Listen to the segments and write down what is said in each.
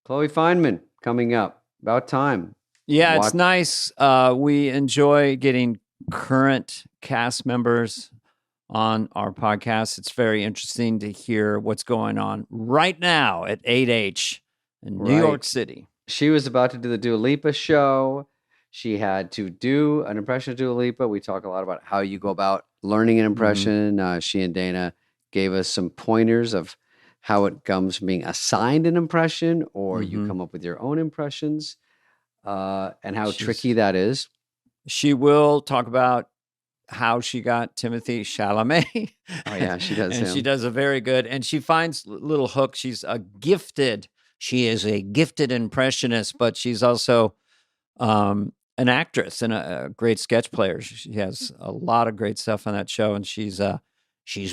Chloe Fineman coming up. About time. Yeah, it's nice. We enjoy getting current cast members on our podcast. It's very interesting to hear what's going on right now at 8H in New York City. She was about to do the Dua Lipa show. She had to do an impression of Dua Lipa. We talk a lot about how you go about learning an impression. She and Dana gave us some pointers of how it comes from being assigned an impression or you come up with your own impressions and how tricky that is. She will talk about how she got Timothy Chalamet. Oh, yeah, she does. And she does a very good, and she finds little hooks. She is a gifted impressionist, but she's also an actress and a great sketch player. She has a lot of great stuff on that show, and she's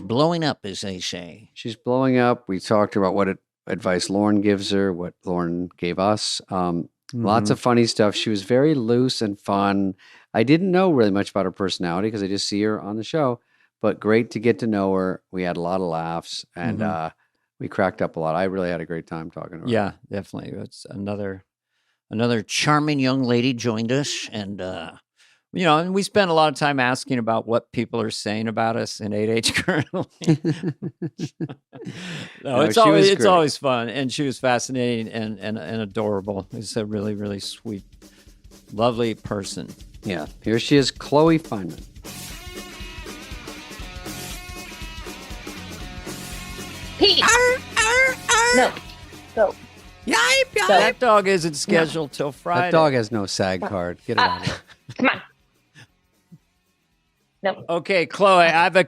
blowing up, as they say. She's blowing up. We talked about what advice Lauren gives her, what Lauren gave us. Lots of funny stuff. She was very loose and fun. I didn't know really much about her personality because I just see her on the show, but great to get to know her. We had a lot of laughs and we cracked up a lot. I really had a great time talking to her. Yeah, definitely. It's another charming young lady joined us, and and we spent a lot of time asking about what people are saying about us in 8H currently. It's always fun, and she was fascinating and adorable. She's a really, really sweet, lovely person. Yeah, here she is, Chloe Fineman. Pete. No, go. Yipe. That dog isn't scheduled till Friday. That dog has no SAG card. Get it out of here. Come on. No. Okay, Chloe, I have a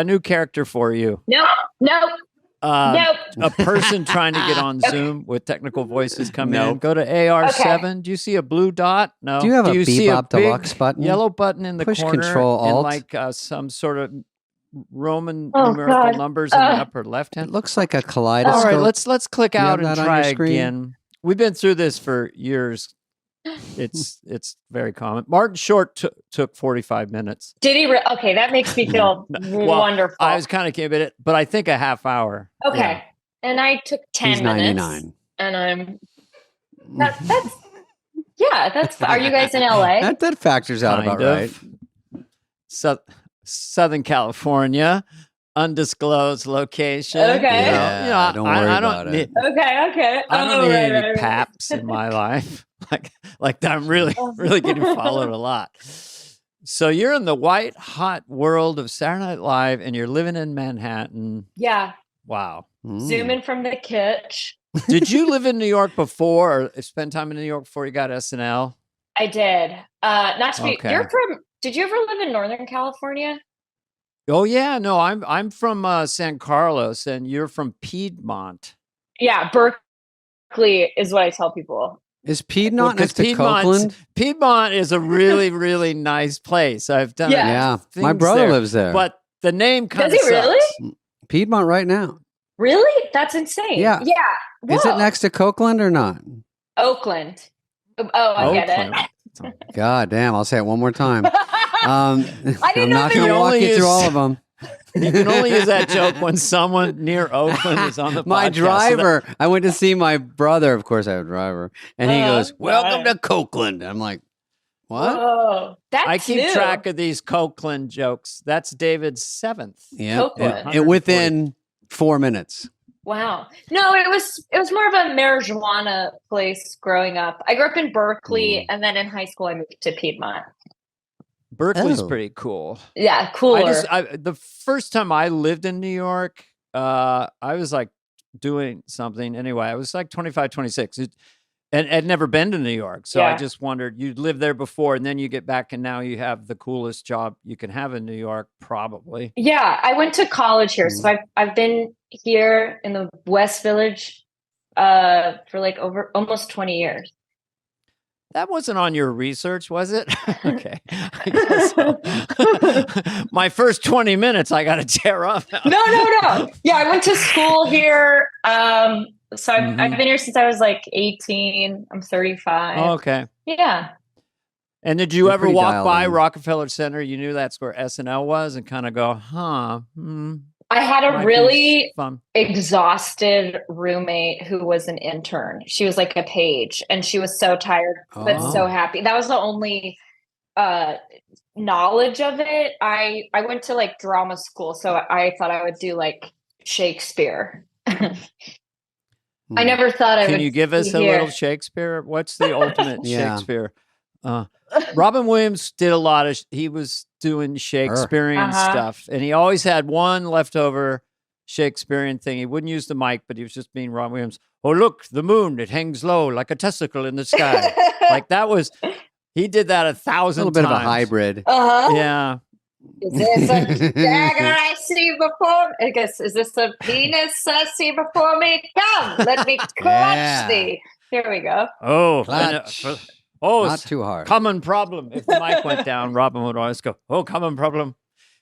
new character for you. No. A person trying to get on Zoom with technical voices coming in. Go to AR7. Okay. Do you see a blue dot? No. Do you have a Bebop Deluxe button? Yellow button in the Push corner. Control Alt. And like some sort of Roman numerical numbers in the upper left hand. It looks like a kaleidoscope. All right, let's click out and try again. We've been through this for years. It's very common. Martin Short took 45 minutes. Did he? Okay, that makes me feel wonderful. I was kind of committed, but I think a half hour. Okay, yeah. And I took 10 minutes. 99. And I'm that's Are you guys in LA? That factors out kind about of. Right. Southern California. Undisclosed location. Okay. Don't worry about it. Okay. I don't need any paps in my life. Like I'm really getting followed a lot. So you're in the white hot world of Saturday Night Live and you're living in Manhattan. Yeah. Wow. Zooming from the kitchen. Did you live in New York before or spend time in New York before you got SNL? I did. Not to be, did you ever live in Northern California? Oh yeah, no, I'm from San Carlos, and you're from Piedmont. Yeah, Berkeley is what I tell people. Is Piedmont next to Copeland? Piedmont is a really, really nice place. I've done yeah. My brother lives there, but the name kind of does he sucks. Really? Piedmont right now. Really? That's insane. Yeah. Whoa. Is it next to Copeland or not? Oakland. I get it. God damn! I'll say it one more time. I didn't I'm know not going to walk you through all of them. You can only use that joke when someone near Oakland is on the podcast. My driver, I went to see my brother. Of course, I have a driver. And he goes, welcome to Copeland. I'm like, what? Whoa, I keep track of these Copeland jokes. That's David's 7th. Yeah. And within 4 minutes. Wow. No, it was more of a marijuana place growing up. I grew up in Berkeley, and then in high school I moved to Piedmont. Berkeley's pretty cool. Yeah, cooler. The first time I lived in New York, I was like doing something. Anyway, I was like 25, 26. And I'd never been to New York. So I just wondered, you lived there before and then you get back and now you have the coolest job you can have in New York, probably. Yeah, I went to college here. So I've been here in the West Village for like over almost 20 years. That wasn't on your research, was it? Okay. I guess so. My first 20 minutes, I got to tear up. No. Yeah, I went to school here. So I've been here since I was like 18. I'm 35. Oh, okay. Yeah. And did you ever walk by Rockefeller Center? You knew that's where SNL was and kind of go, I had a Might be really fun. exhausted roommate who was an intern. She was like a page, and she was so tired but so Oh. happy. That was the only knowledge of it. I went to like drama school, so I thought I would do like Shakespeare. I never thought I Can would you give us be a here. little Shakespeare? What's the ultimate Yeah. Shakespeare? Robin Williams did a lot of, he was doing Shakespearean stuff, and he always had one leftover Shakespearean thing. He wouldn't use the mic, but he was just being Robin Williams. Oh, look, the moon, it hangs low like a testicle in the sky. Like that was, he did that 1,000 times. A little bit of a hybrid. Yeah. Is this a dagger I see before? I guess, is this a penis I see before me? Come, let me clutch thee. Here we go. Oh, Clutch. Oh, Not too hard. Common problem. If the mic went down, Robin would always go, oh, common problem.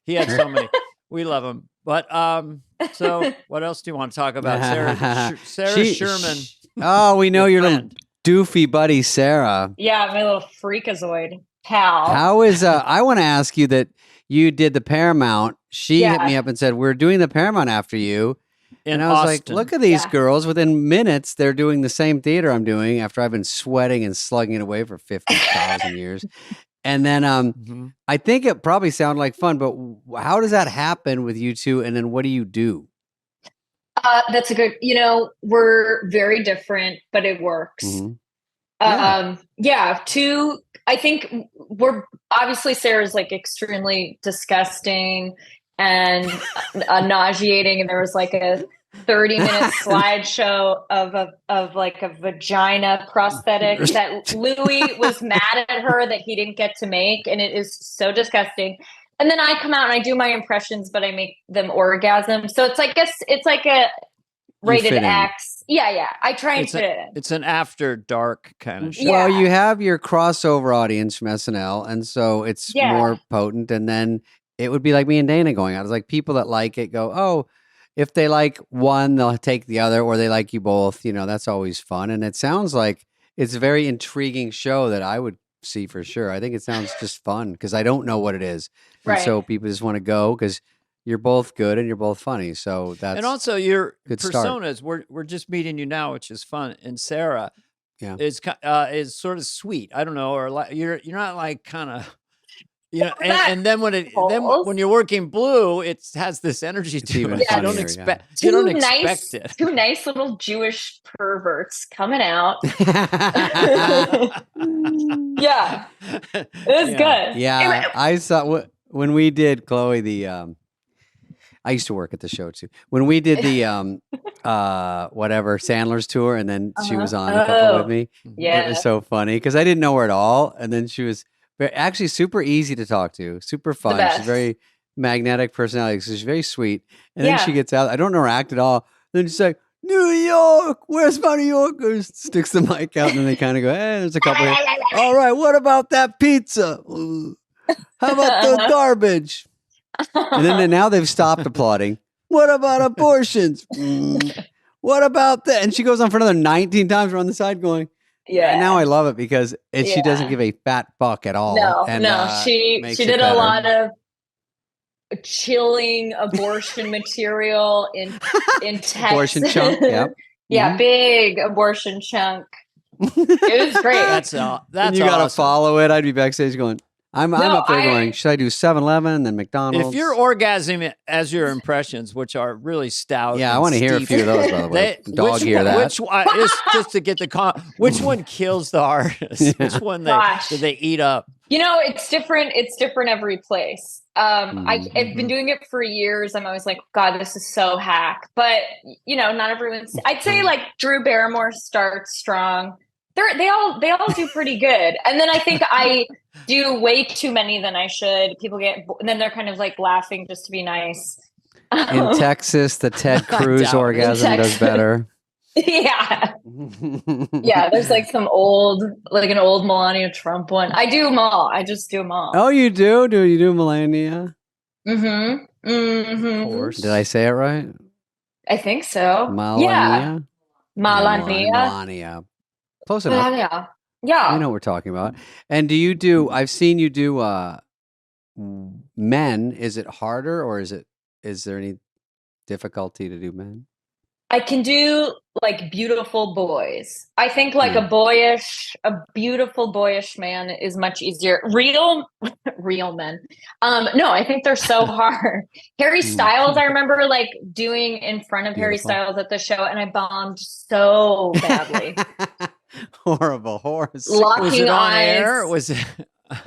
He had so many. We love him. But so what else do you want to talk about? Sarah Sherman. Oh, we know your little doofy buddy, Sarah. Yeah, my little freakazoid pal. How is, I want to ask you that you did the Paramount. She hit me up and said, we're doing the Paramount after you. And I was Austin. like, look at these girls. Within minutes, they're doing the same theater I'm doing after I've been sweating and slugging it away for 50,000 years. And then I think it probably sounded like fun, but how does that happen with you two? And then what do you do? That's a good, we're very different, but it works. I think we're obviously Sarah's like extremely disgusting and nauseating. And there was like a 30-minute slideshow of like a vagina prosthetic that Louis was mad at her that he didn't get to make. And it is so disgusting. And then I come out and I do my impressions, but I make them orgasm. So it's like a rated X. Yeah. I try and fit it in. It's an after dark kind of show. Well, you have your crossover audience from SNL, and so it's more potent. And then it would be like me and Dana going out. It's like people that like it go, oh, if they like one, they'll take the other, or they like you both. That's always fun. And it sounds like it's a very intriguing show that I would see for sure. I think it sounds just fun because I don't know what it is. And so people just want to go because you're both good and you're both funny. So that's, and also your personas. Start. We're just meeting you now, which is fun. And Sarah is sort of sweet. I don't know, or like you're not like kind of. And then when you're working blue, it has this energy to it. Yeah. You don't expect it. Two nice little Jewish perverts coming out. Yeah, it was good. Yeah, I saw when we did Chloe I used to work at the show too. When we did the whatever Sandler's tour, and then she was on a couple with me. Yeah, it was so funny because I didn't know her at all, and then she was. Actually, super easy to talk to, super fun. She's very magnetic personality, so she's very sweet. And then she gets out. I don't know her act at all. Then she's like, New York, where's my New Yorkers? Sticks the mic out, and then they kind of go, hey, there's a couple here. All right, what about that pizza? How about the garbage? And then now they've stopped applauding. What about abortions? What about that? And she goes on for another 19 times around the side going, and now I love it because she doesn't give a fat fuck at all. She did a lot of chilling abortion material in Texas. Abortion chunk, yep. Yeah, big abortion chunk. It was great. That's and you gotta follow it. I'd be backstage going, I'm up there going, should I do 7-Eleven and then McDonald's? If you're orgasming as your impressions, which are really stout. Yeah, I want to hear a few of those, by the way. Hear that. Which one, just to get which one kills the hardest? Which one do they eat up? It's different. It's different every place. I've been doing it for years. I'm always like, God, this is so hack. But, not everyone's. And say like Drew Barrymore starts strong. They all do pretty good. And then I think I do way too many than I should. People and then they're kind of like laughing just to be nice. In Texas, the Ted Cruz orgasm does better. Yeah. Yeah, there's like an old Melania Trump one. I do them all. I just do them all. Oh, you do? Do you do Melania? Mm-hmm. Mm-hmm. Of course. Did I say it right? I think so. Melania? Yeah. Melania. Close enough. Yeah. I know what we're talking about. And do you do, I've seen you do men. Is it harder or is there any difficulty to do men? I can do like beautiful boys. I think like a beautiful boyish man is much easier. Real men. No, I think they're so hard. Harry Styles, I remember like doing in front of Harry Styles at the show, and I bombed so badly. Horrible horse. Locking was it on eyes. air? Was it?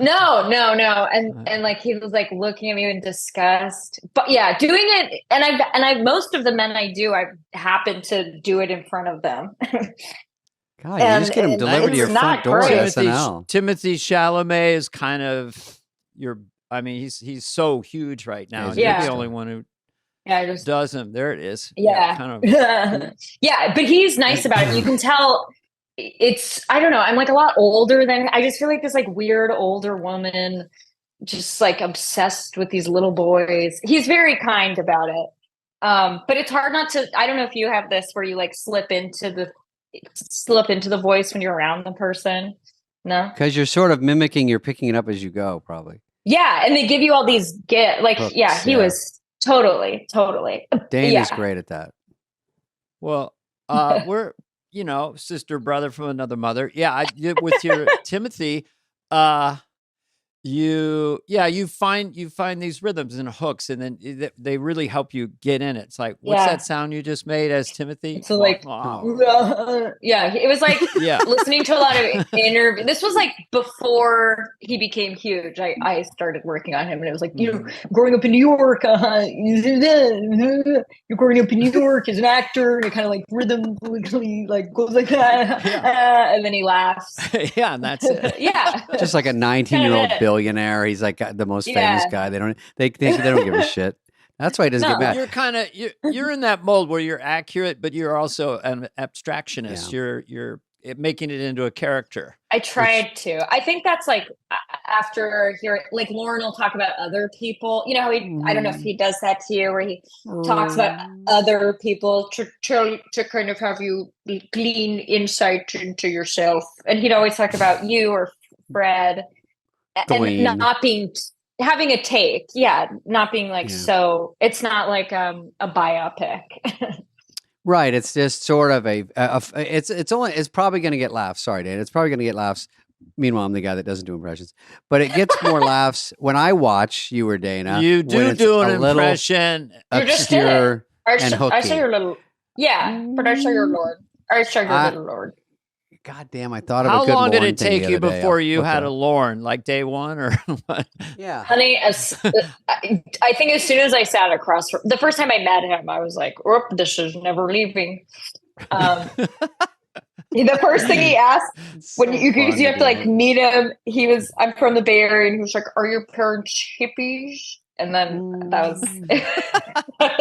No. And like he was like looking at me in disgust. But yeah, doing it, and I most of the men I do, I happen to do it in front of them. God, you just get them delivered to your front door at SNL. Timothy Chalamet is kind of he's so huge right now. Yeah. You're the only one who does him. There it is. Yeah. Kind of. Yeah, but he's nice about it. You can tell I don't know, I'm like a lot older than, I just feel like this like weird older woman just like obsessed with these little boys. He's very kind about it. But it's hard not to, I don't know if you have this where you like slip into the voice when you're around the person. No? Because you're sort of mimicking, you're picking it up as you go, probably. Yeah, and they give you all these hooks, he was totally. Dana's great at that. Well, we're sister, brother from another mother. Yeah, with your Timothy, you find these rhythms and hooks, and then they really help you get in it. It's like, what's that sound you just made as Timothy? So like, it was like listening to a lot of interviews. This was like before he became huge. I started working on him, and it was like, growing up in New York, you're growing up in New York as an actor, and it kind of like rhythm like goes like that, and then he laughs. Yeah, and that's it. Just like a 19-year-old billionaire. He's like the most famous guy. They don't give a shit. That's why he doesn't get mad. You're kind of you're in that mold where you're accurate, but you're also an abstractionist. You're making it into a character. I tried to. I think that's like after hearing, like Lauren will talk about other people. You know, I don't know if he does that to you, where he talks about other people to kind of have you glean insight into yourself. And he'd always talk about you or Fred, and not being having a take. Yeah, not being like so. It's not like a biopic. Right. It's just sort of it's probably going to get laughs. Sorry, Dana. It's probably going to get laughs. Meanwhile, I'm the guy that doesn't do impressions, but it gets more laughs when I watch you or Dana. You do an impression. Obscure and hooky. I saw your little, but I saw your Lord. I saw your little Lord. God damn, I thought of a good How long did Lorne it take you before you had a Lorne? Like day one or what? Yeah. Honey, I think as soon as I sat across from, the first time I met him, I was like, this is never leaving. The first thing he asked, when you have to like meet him, I'm from the Bay Area, and he was like, are your parents hippies? And then that was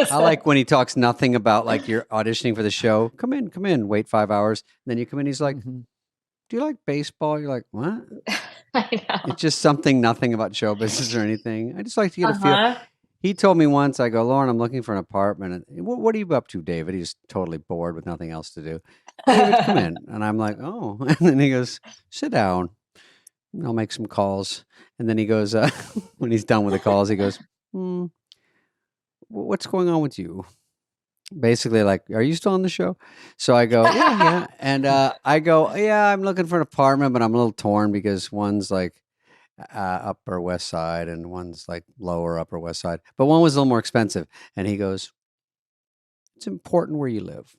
I like when he talks nothing about like you're auditioning for the show. Come in, wait 5 hours. And then you come in, he's like, do you like baseball? You're like, what? I know. It's just nothing about show business or anything. I just like to get a feel. He told me once, I go, Lauren, I'm looking for an apartment. And, what are you up to, David? He's totally bored with nothing else to do. David, come in. And I'm like, oh. And then he goes, sit down. I'll make some calls. And then he goes, when he's done with the calls, he goes, what's going on with you? Basically, like, are you still on the show? So I go, yeah. And I go, yeah, I'm looking for an apartment, but I'm a little torn because one's like Upper West Side and one's like Lower Upper West Side. But one was a little more expensive. And he goes, it's important where you live.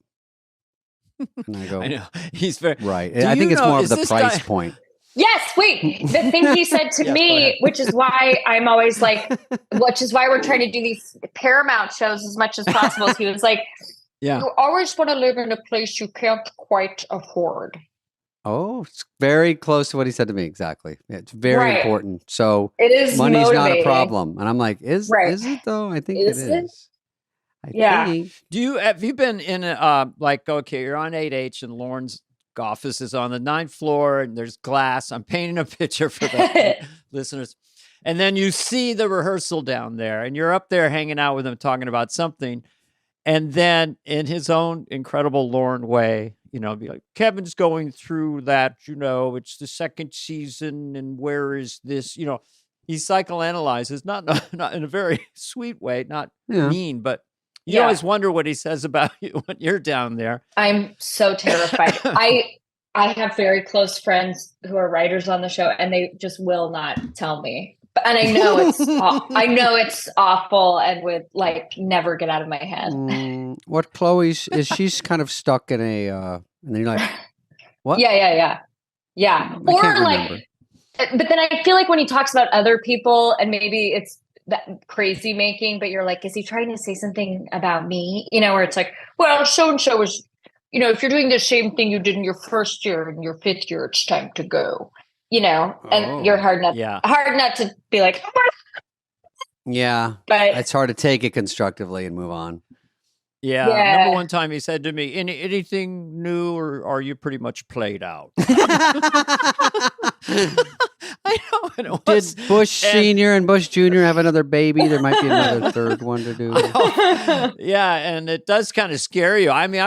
And I go, I know. He's very right. I think it's more of the price point. Yes, wait. The thing he said to me, which is why I'm always like, which is why we're trying to do these Paramount shows as much as possible. He was like, you always want to live in a place you can't quite afford. Oh, it's very close to what he said to me. Exactly. It's very important. So it is money's motivating. Not a problem. And I'm like, is it though? I think it is. Think. Have you been in like, okay, you're on 8H and Lauren's office is on the 9th floor and there's glass. I'm painting a picture for the listeners. And then you see the rehearsal down there and you're up there hanging out with him talking about something. And then in his own incredible Lauren way, be like, Kevin's going through that, it's the second season and where is this, he psychoanalyzes, not in a very sweet way, not mean, but You always wonder what he says about you when you're down there. I'm so terrified. I have very close friends who are writers on the show, and they just will not tell me. And I know it's awful, and would like never get out of my head. What Chloe's is she's kind of stuck in a, and then you're like, what? Yeah. Or like, but then I feel like when he talks about other people, and maybe it's that crazy making, but you're like, is he trying to say something about me? Where it's like, well, so and so was. If you're doing the same thing you did in your first year and your fifth year, it's time to go, and you're hard not to be like, yeah, but it's hard to take it constructively and move on. Yeah. Remember one time he said to me, anything new, or are you pretty much played out? I know. Did Bush Sr. and Bush Jr. have another baby? There might be another third one to do. Yeah, and it does kind of scare you. I mean,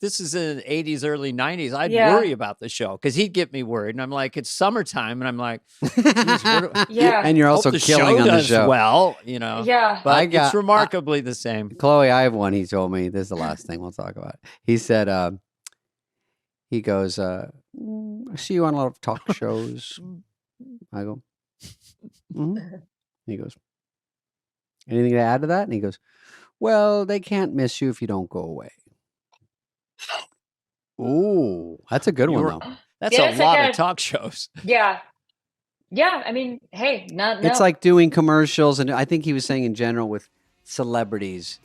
this is in the 80s, early 90s. I'd worry about the show because he'd get me worried. And I'm like, it's summertime. And I'm like, and you're also killing on the show. Well, but it's remarkably the same. Chloe, I have one. He told me, this is the last thing we'll talk about. He said, he goes, I see you on a lot of talk shows. I go, He goes, anything to add to that? And he goes, well, they can't miss you if you don't go away. Ooh, that's a good one, though. That's a lot of talk shows. Yeah. Yeah. I mean, hey, no. It's like doing commercials. And I think he was saying in general with celebrities,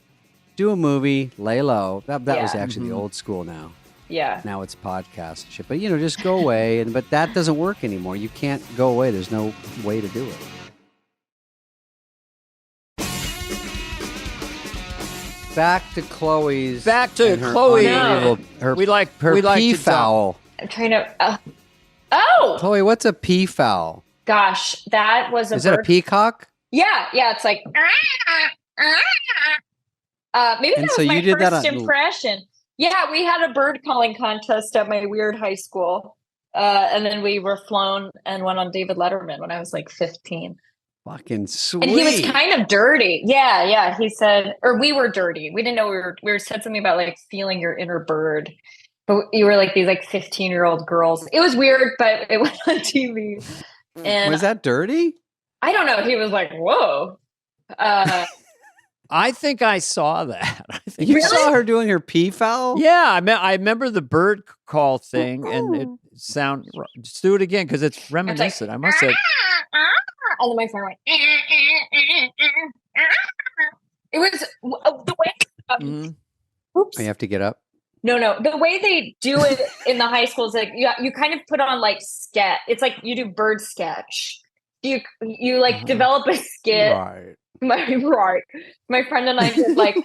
do a movie, lay low. That was actually the old school now. Yeah. Now it's podcast shit. But, just go away. But that doesn't work anymore. You can't go away. There's no way to do it. Back to Chloe's. Chloe. We like pee foul. I'm trying to. Chloe, what's a pee foul? Gosh, that was Is it a peacock? Yeah. It's like. Maybe that was my first impression. Yeah, we had a bird calling contest at my weird high school, and then we were flown and went on David Letterman when I was like 15. Fucking sweet. And he was kind of dirty. Yeah. He said, or we were dirty. We didn't know we were said something about like feeling your inner bird. But you were like these like 15-year-old girls. It was weird, but it went on TV. And was that dirty? I don't know. He was like, whoa. I think I saw that. You saw her doing her pee foul? Yeah, I remember the bird call thing, and it sound. Just do it again because it's reminiscent. I must say. And then my friend went. It was the way. Oops. You have to get up. No. The way they do it in the high school is like you kind of put on like sketch. It's like you do bird sketch. You like develop a skit. Right. My friend and I did like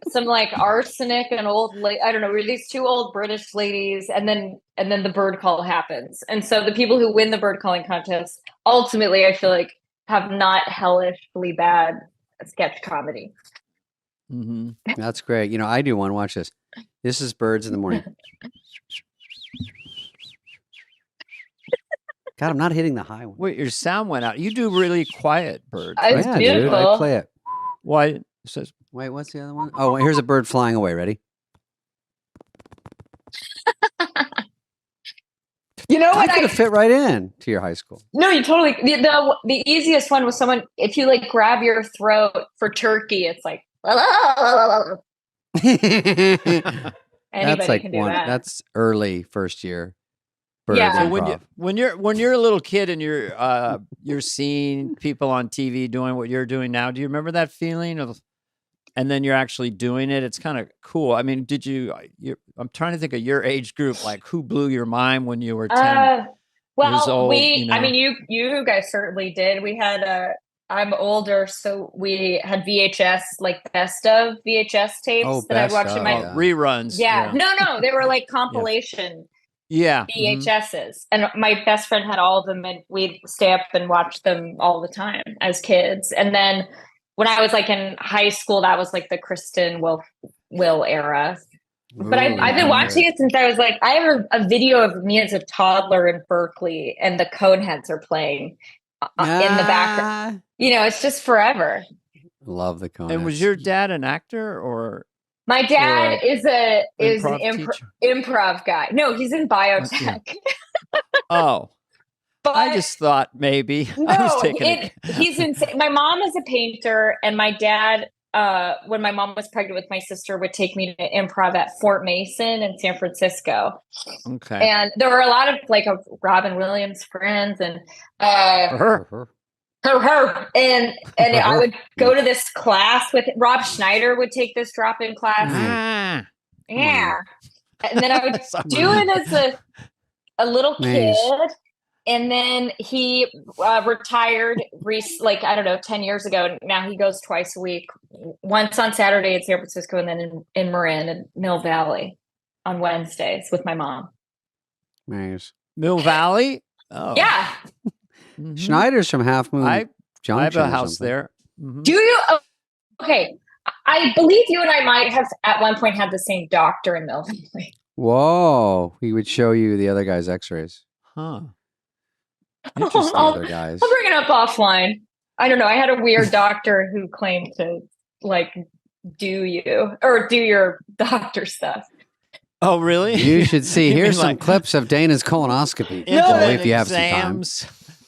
some like arsenic and I don't know, we're these two old British ladies, and then the bird call happens. And so the people who win the bird calling contest ultimately I feel like have not hellishly bad sketch comedy. Mm-hmm. That's great. I do one. Watch this. This is birds in the morning. God, I'm not hitting the high one. Wait, your sound went out. You do really quiet birds. It's beautiful. Dude, I play it. Why? It says, wait, what's the other one? Oh, here's a bird flying away. Ready? What? I could have fit right in to your high school. No, you totally. The easiest one was someone, if you like grab your throat for turkey, it's like. That's like that's early first year. Yeah. So when you're a little kid and you're seeing people on TV doing what you're doing now, do you remember that feeling of? And then you're actually doing it. It's kind of cool. I mean, I'm trying to think of your age group, like who blew your mind when you were 10 years old? I mean, you guys certainly did. We had I'm older, so we had VHS, like best of VHS tapes that I watched in my reruns. Yeah. No, they were like compilation. Yeah. VHSs. And my best friend had all of them, and we'd stay up and watch them all the time as kids. And then when I was like in high school, that was like the Kristen Will era. But I've been watching it since I was like, I have a video of me as a toddler in Berkeley, and the Coneheads are playing in the background. It's just forever. Love the Coneheads. And was your dad an actor or? My dad is an improv improv guy. No, he's in biotech. Oh, but I just thought maybe. no, he's insane. My mom is a painter, and my dad, when my mom was pregnant with my sister, would take me to improv at Fort Mason in San Francisco. Okay. And there were a lot of Robin Williams friends, and her. And I would go to this class with Rob Schneider would take this drop-in class. Yeah. And then I would do it as a little kid. And then he retired 10 years ago. Now he goes twice a week, once on Saturday in San Francisco and then in Marin and Mill Valley on Wednesdays with my mom. Nice. Mill Valley? Oh. Yeah. Mm-hmm. Schneider's from Half Moon Junction. I have a house there. Mm-hmm. Do you? Okay. I believe you and I might have at one point had the same doctor in Mill Valley. Whoa. He would show you the other guy's x-rays. Huh. Interesting other guys. I'll bring it up offline. I don't know. I had a weird doctor who claimed to do your doctor stuff. Oh, really? You should see. Here's some clips of Dana's colonoscopy. If you have some time.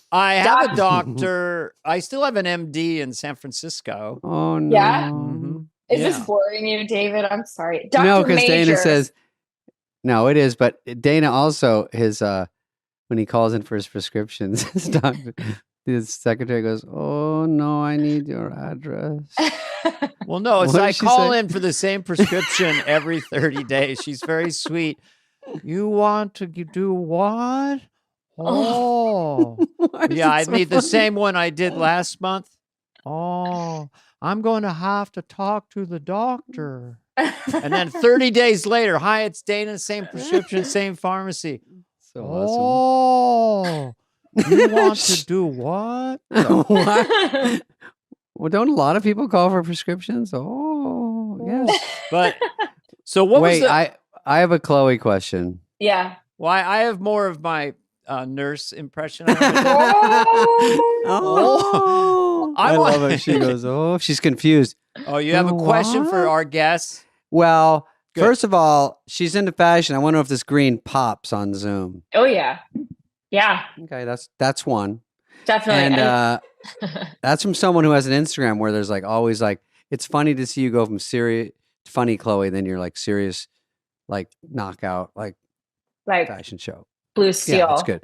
I have a doctor. I still have an MD in San Francisco. Oh, no. Yeah? Mm-hmm. Is this boring you, David? I'm sorry. No, because Dana says, no, it is. But Dana also, when he calls in for his prescriptions, his secretary goes, "Oh, no, I need your address." Well, no, it's I call in for the same prescription every 30 days. She's very sweet. You want to do what? Oh, yeah, I need the same one I did last month. Oh, I'm going to have to talk to the doctor. And then 30 days later, hi, it's Dana, same prescription, same pharmacy. So awesome. Oh, you want to do what? What? Well, don't a lot of people call for prescriptions? Oh, yes. But so what was I have a Chloe question. Yeah. Why I have more of my nurse impression. I love it. She goes, oh, she's confused. Oh, you have a question for our guests? Well, first of all, she's into fashion. I wonder if this green pops on Zoom. Oh, yeah. Yeah. Okay, that's one. Definitely. And that's from someone who has an Instagram where there's always it's funny to see you go from serious, funny Chloe, then you're serious, knockout, fashion show. Blue Steel. Yeah, that's good.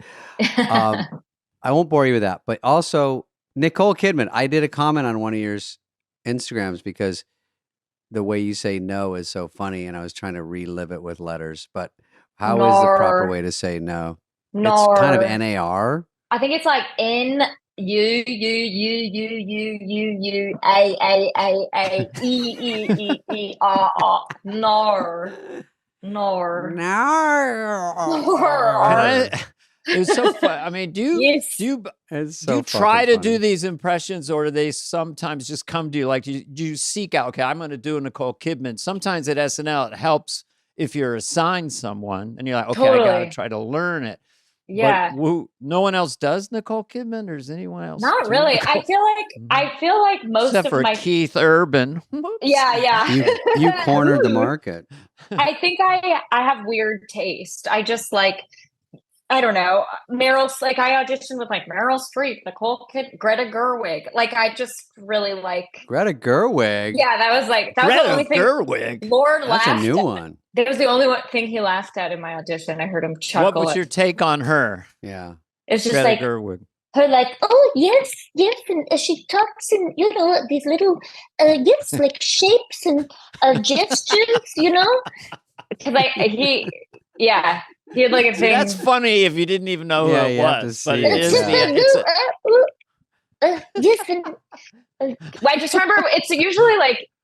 I won't bore you with that. But also, Nicole Kidman, I did a comment on one of your Instagrams because the way you say no is so funny, and I was trying to relive it with letters. But how is the proper way to say no? It's kind of NAR. I think it's N U A E R. Nor. It's so fun. I mean, do you try to do these impressions, or do they sometimes just come to you? Do you seek out? Okay, I'm going to do a Nicole Kidman. Sometimes at SNL, it helps if you're assigned someone, and you're like, okay, totally. I got to try to learn it. Yeah. But no one else does Nicole Kidman, or is anyone else? Not really. I feel like most except of for my Keith Urban. Yeah. You cornered the market. I think I have weird taste. I just I don't know. Meryl's I auditioned with Meryl Streep, Nicole Kidman, Greta Gerwig. I just really Greta Gerwig. Yeah, that was the only thing. Gerwig. Lord laughed. That's a new one. That was the only thing he laughed at in my audition. I heard him chuckle. What was your take on her? Yeah, it's just Greta Gerwig. Her oh yes, and she talks in these little shapes and gestures, because he had a thing. That's funny if you didn't even know who it was, but it is. I just remember it's usually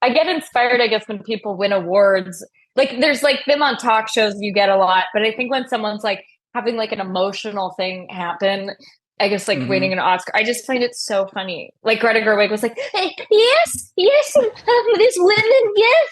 I get inspired, I guess, when people win awards. There's them on talk shows you get a lot, but I think when someone's having an emotional thing happen, I guess winning an Oscar, I just find it so funny. Greta Gerwig was hey, yes, and, this women, yes.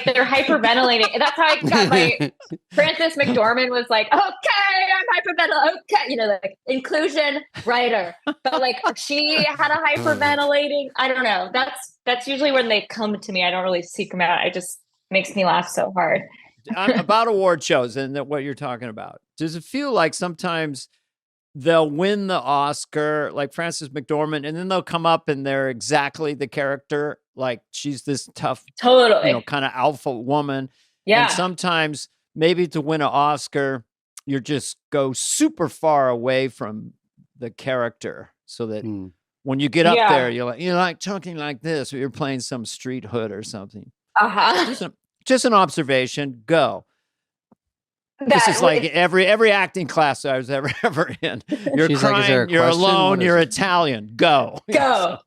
They're hyperventilating. And that's how I got my Frances McDormand was okay, I'm hyperventilating. Okay, like inclusion writer, but like she had a hyperventilating. I don't know. That's usually when they come to me. I don't really seek them out. It just makes me laugh so hard. About award shows and what you're talking about. Does it feel like sometimes they'll win the Oscar, like Frances McDormand, and then they'll come up and they're exactly the character, like she's this tough, totally, kind of alpha woman. Yeah. And sometimes maybe to win an Oscar, you just go super far away from the character, so that when you get up there, you're like talking like this, or you're playing some street hood or something. Just an observation. Go. This is like every acting class I was ever in. You're She's crying, like, you're alone, you're Italian. Go. Go.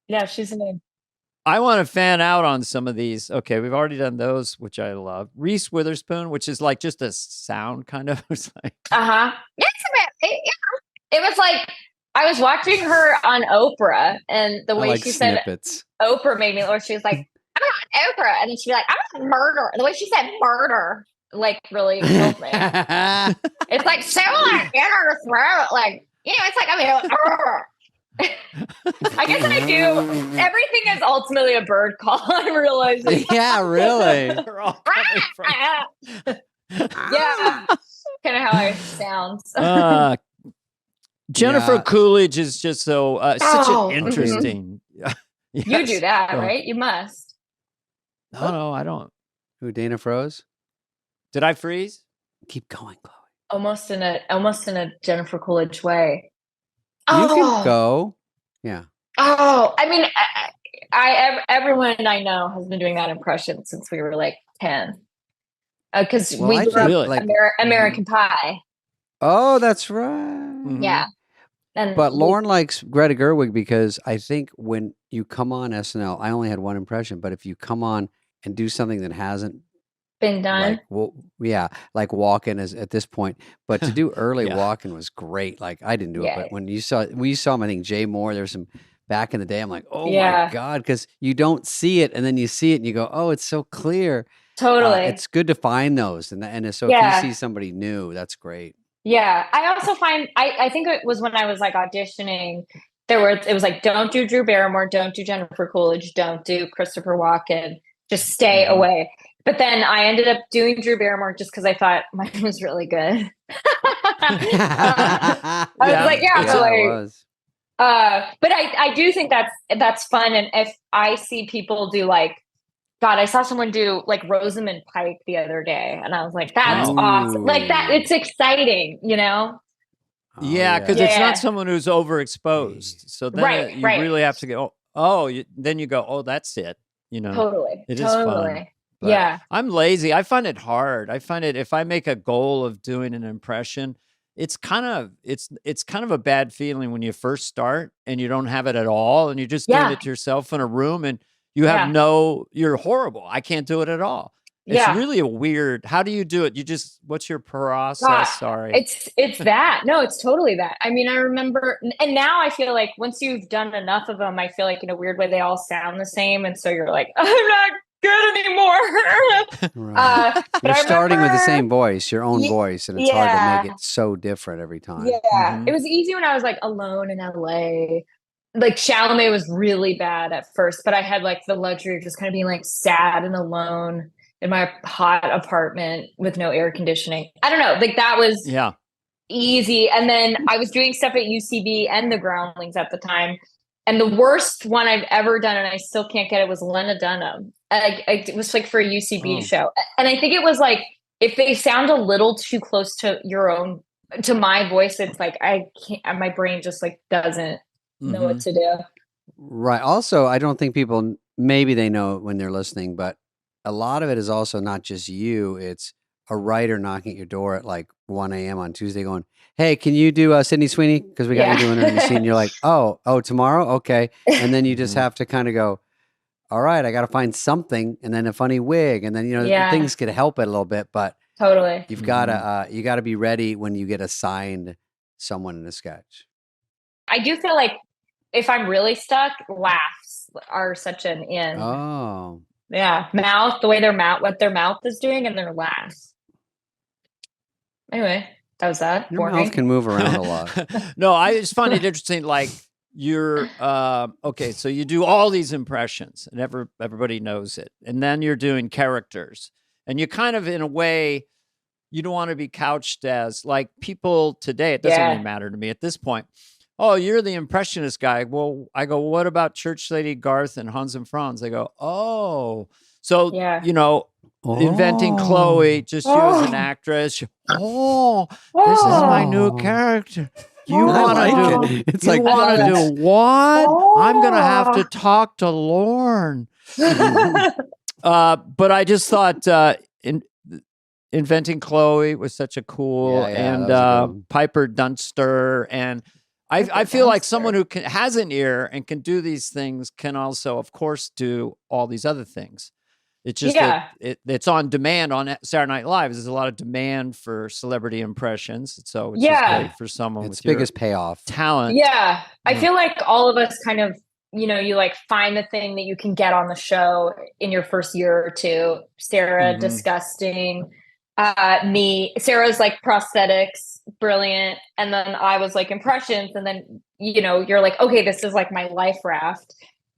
Yeah, she's a name. I want to fan out on some of these. Okay, we've already done those, which I love. Reese Witherspoon, which is like just a sound kind of. Yes, it was like I was watching her on Oprah, and the way she snippets. said Oprah made me, or she was like, I'm on Oprah. And then she'd be like, I'm on murder. And the way she said murder, like, really killed me. It's like, similar in her throat. Like, it's like, I guess I do. Everything is ultimately a bird call, I'm realizing. Yeah, really. Yeah. Kind of how I sound. Jennifer Coolidge is just so such an interesting. Yes. You do that, right? You must. No, I don't. Who, Dana froze? Did I freeze? Keep going, Chloe. Almost in a Jennifer Coolidge way. You can go. Yeah. Oh, I mean, everyone I know has been doing that impression since we were like 10. Because we grew up American Pie. Oh, that's right. Mm-hmm. Yeah. But Lauren likes Greta Gerwig because I think when you come on SNL, I only had one impression, but if you come on and do something that hasn't been done, like Walken is at this point, but to do early Walken was great. Like I didn't do it, but when we saw him, I think Jay Moore, there was some back in the day. I'm like, oh my God, because you don't see it, and then you see it, and you go, oh, it's so clear. Totally, it's good to find those, and so if you see somebody new, that's great. Yeah. I also find, I think it was when I was like auditioning, it was like, don't do Drew Barrymore, don't do Jennifer Coolidge, don't do Christopher Walken, just stay away. But then I ended up doing Drew Barrymore just because I thought mine was really good. I was like, but I do think that's fun. And if I see people do like, God, I saw someone do like Rosamund Pike the other day, and I was like, "That's awesome!" Like that, it's exciting, Yeah, because it's not someone who's overexposed. So then you really have to go. Then you go, "Oh, that's it." Totally, it is fun. But I'm lazy. I find it hard. I find it if I make a goal of doing an impression, it's kind of a bad feeling when you first start and you don't have it at all, and you're just doing it to yourself in a room and. You have you're horrible. I can't do it at all. It's really a weird, how do you do it? What's your process? God, Sorry. It's that. No, it's totally that. I mean, I remember, and now I feel like once you've done enough of them, I feel like in a weird way, they all sound the same. And so you're like, I'm not good anymore. Right. You're starting with the same voice, your own voice. And it's hard to make it so different every time. Yeah. It was easy when I was like alone in LA. Like Chalamet was really bad at first, but I had like the luxury of just kind of being like sad and alone in my hot apartment with no air conditioning. I don't know. Like that was easy. And then I was doing stuff at UCB and the Groundlings at the time. And the worst one I've ever done, and I still can't get it, was Lena Dunham. It was like for a UCB show. And I think it was like, if they sound a little too close to to my voice, it's like, I can't, my brain just like doesn't know what to do. Right. Also, I don't think people, maybe they know when they're listening, but a lot of it is also not just you. It's a writer knocking at your door at like 1 a.m. on Tuesday going, hey, can you do Sydney Sweeney? Because we got you doing her in the scene. You're like, oh, tomorrow? Okay. And then you just have to kind of go, all right, I got to find something. And then a funny wig. And then, things could help it a little bit, but totally, you've got to, you got to be ready when you get assigned someone in a sketch. I do feel like if I'm really stuck, laughs are such an in. Oh, Yeah. Mouth, the way what their mouth is doing and their laugh. Anyway, that was that. Your Boring. mouth can move around a lot. No, I just find it interesting. Like you're okay, so you do all these impressions, and everybody knows it, and then you're doing characters, and you kind of, in a way, you don't want to be couched as like people today. It doesn't really matter to me at this point. Oh, you're the impressionist guy. Well, I go, what about Church Lady Garth and Hans and Franz? They go, oh, so you know. Inventing Chloe, just you as an actress. This is my new character. You want to do? It's like, want to do what? I'm gonna have to talk to Lorne. But I just thought Inventing Chloe was such a cool and Piper Dunster, and I feel like someone who has an ear and can do these things can also, of course, do all these other things. It's just that it's on demand on Saturday Night Live. There's a lot of demand for celebrity impressions. So it's just great for someone with biggest payoff talent. Yeah. I feel like all of us kind of, you know, you like find the thing that you can get on the show in your first year or two. Sarah, disgusting. Me, Sarah's like prosthetics, brilliant. And then I was like impressions. And then, you know, you're like, okay, this is like my life raft.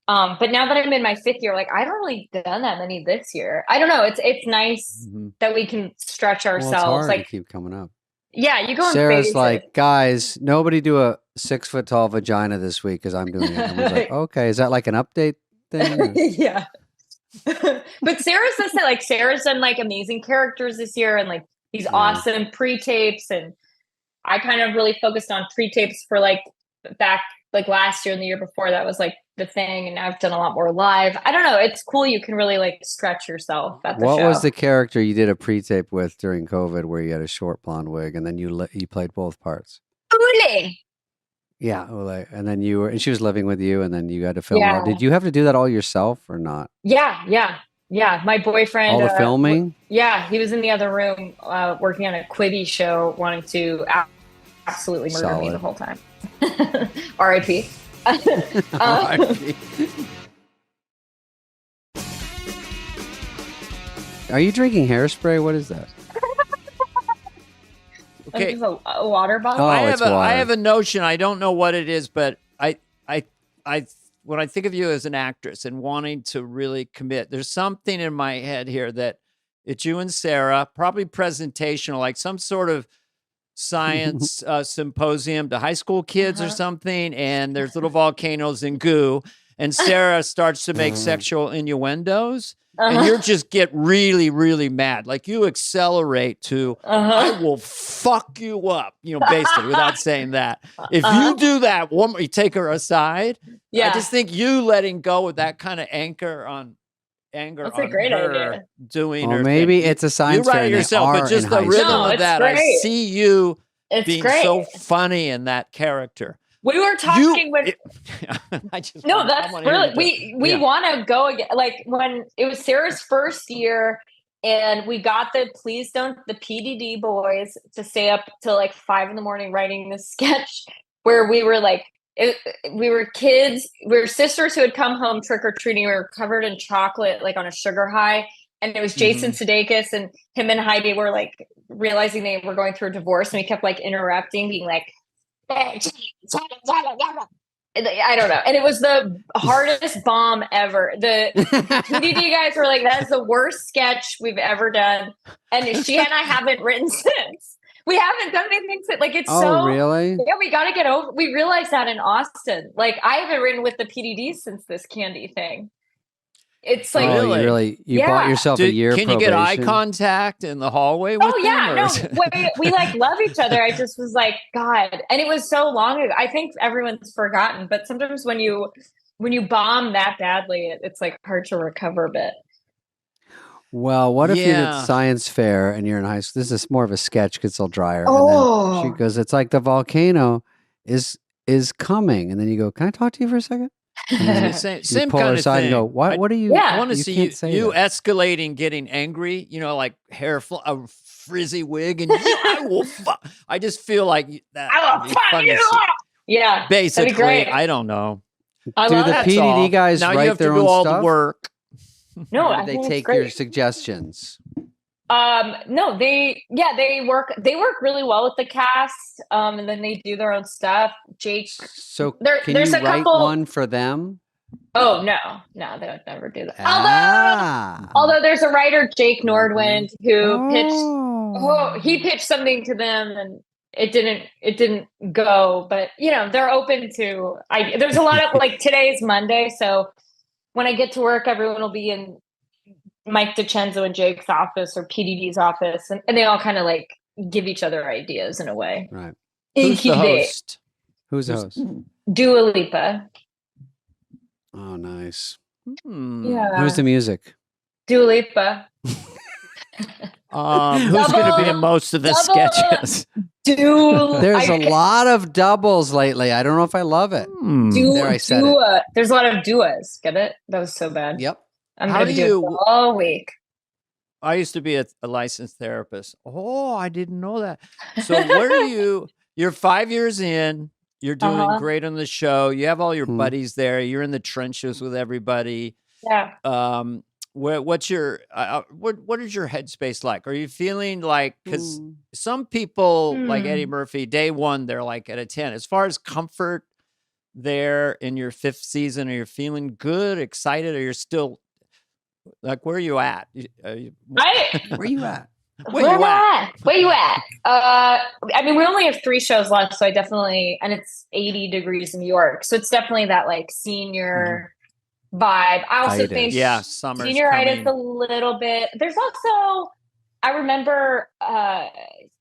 But now that I'm in my 5th year, like I haven't really done that many this year. I don't know. It's nice that we can stretch ourselves. Well, it's hard like to keep coming up. Yeah, you go. Sarah's like, guys, nobody do a 6 foot tall vagina this week because I'm doing it. I was like, okay, is that like an update thing? Yeah. But Sarah's Sarah's done like amazing characters this year and like these awesome pre-tapes, and I kind of really focused on pre-tapes for like back like last year and the year before. That was like the thing, and I've done a lot more live. I don't know. It's cool. You can really like stretch yourself at the show. What was the character you did a pre-tape with during COVID where you had a short blonde wig and then you played both parts? Ule. Yeah, Ule. And then and she was living with you, and then you had to film it. Did you have to do that all yourself or not? Yeah. My boyfriend. All the filming? He was in the other room working on a Quibi show, wanting to absolutely murder me the whole time. R.I.P. R.I.P. Are you drinking hairspray? What is that? Okay, a water bottle. Oh, I have a notion. I don't know what it is, but I when I think of you as an actress and wanting to really commit, there's something in my head here that it's you and Sarah, probably presentational, like some sort of science symposium to high school kids or something, and there's little volcanoes and goo, and Sarah starts to make sexual innuendos, and you just get really, really mad. Like you accelerate to, I will fuck you up, you know, basically, without saying that. If you do that, you take her aside. I just think you letting go with that kind of anger on That's a great idea. Doing or maybe it's a science you fair. Write it yourself, but just the rhythm of that. Great. I see you being so funny in that character. We were talking that's really we want to go again. Like when it was Sarah's first year, and we got the PDD boys to stay up till like 5 a.m. writing this sketch where we were like. We were kids. We were sisters who had come home trick-or-treating. We were covered in chocolate, like on a sugar high. And it was Jason Sudeikis, and him and Heidi were like realizing they were going through a divorce. And we kept like interrupting, being like, I don't know. And it was the hardest bomb ever. The PDD guys were like, that's the worst sketch we've ever done. And she and I haven't written since. We haven't done anything since. Like it's so really? Yeah, we got to get over. We realized that in Austin. Like I haven't written with the PDD since this candy thing. It's like you bought yourself a year. Can you get eye contact in the hallway? With we like love each other. I just was like, God, and it was so long ago. I think everyone's forgotten, but sometimes when you bomb that badly, it's like hard to recover a bit. Well, what if you're at science fair and you're in high school? This is more of a sketch because it's all drier. And then she goes, it's like the volcano is coming. And then you go, can I talk to you for a second? Same kind of thing. And go, what are you? I want to see you escalating, getting angry, you know, like a frizzy wig. And I will I just feel like that. I will fuck you up. Yeah. Basically, I don't know. Do the PDD guys now write you have their to do own all stuff? the work. No, Or I did they think it's take your great. suggestions? No, they work really well with the cast. And then they do their own stuff. Jake, So can there's you a write couple. one for them? Oh no, they would never do that. Ah. Although there's a writer, Jake Mhm. Nordwind, who he Oh. pitched something to them and it didn't go, but they're open to there's a lot of like today's Monday, so when I get to work, everyone will be in Mike DiCenzo and Jake's office or PDD's office, and they all kind of like give each other ideas in a way. Right. Who's the host? Who's the host? Dua Lipa. Oh, nice. Yeah. Who's the music? Dua Lipa. Who's going to be in most of the sketches? There's a lot of doubles lately. I don't know if I love it. There I said it. There's a lot of duas. Get it? That was so bad. Yep. I'm going to be doing it all week. I used to be a licensed therapist. Oh, I didn't know that. So where are you? You're 5 years in. You're doing great on the show. You have all your buddies there. You're in the trenches with everybody. Yeah. What's your what is your headspace like? Are you feeling like, because some people like Eddie Murphy, day one they're like at a 10. As far as comfort there in your 5th season, are you feeling good, excited, or you're still like, where are you at? Where are you at? Where you at? I mean, we only have 3 shows left, so I definitely, and it's 80 degrees in New York, so it's definitely that like senior vibe. I also think senioritis a little bit. There's also, I remember,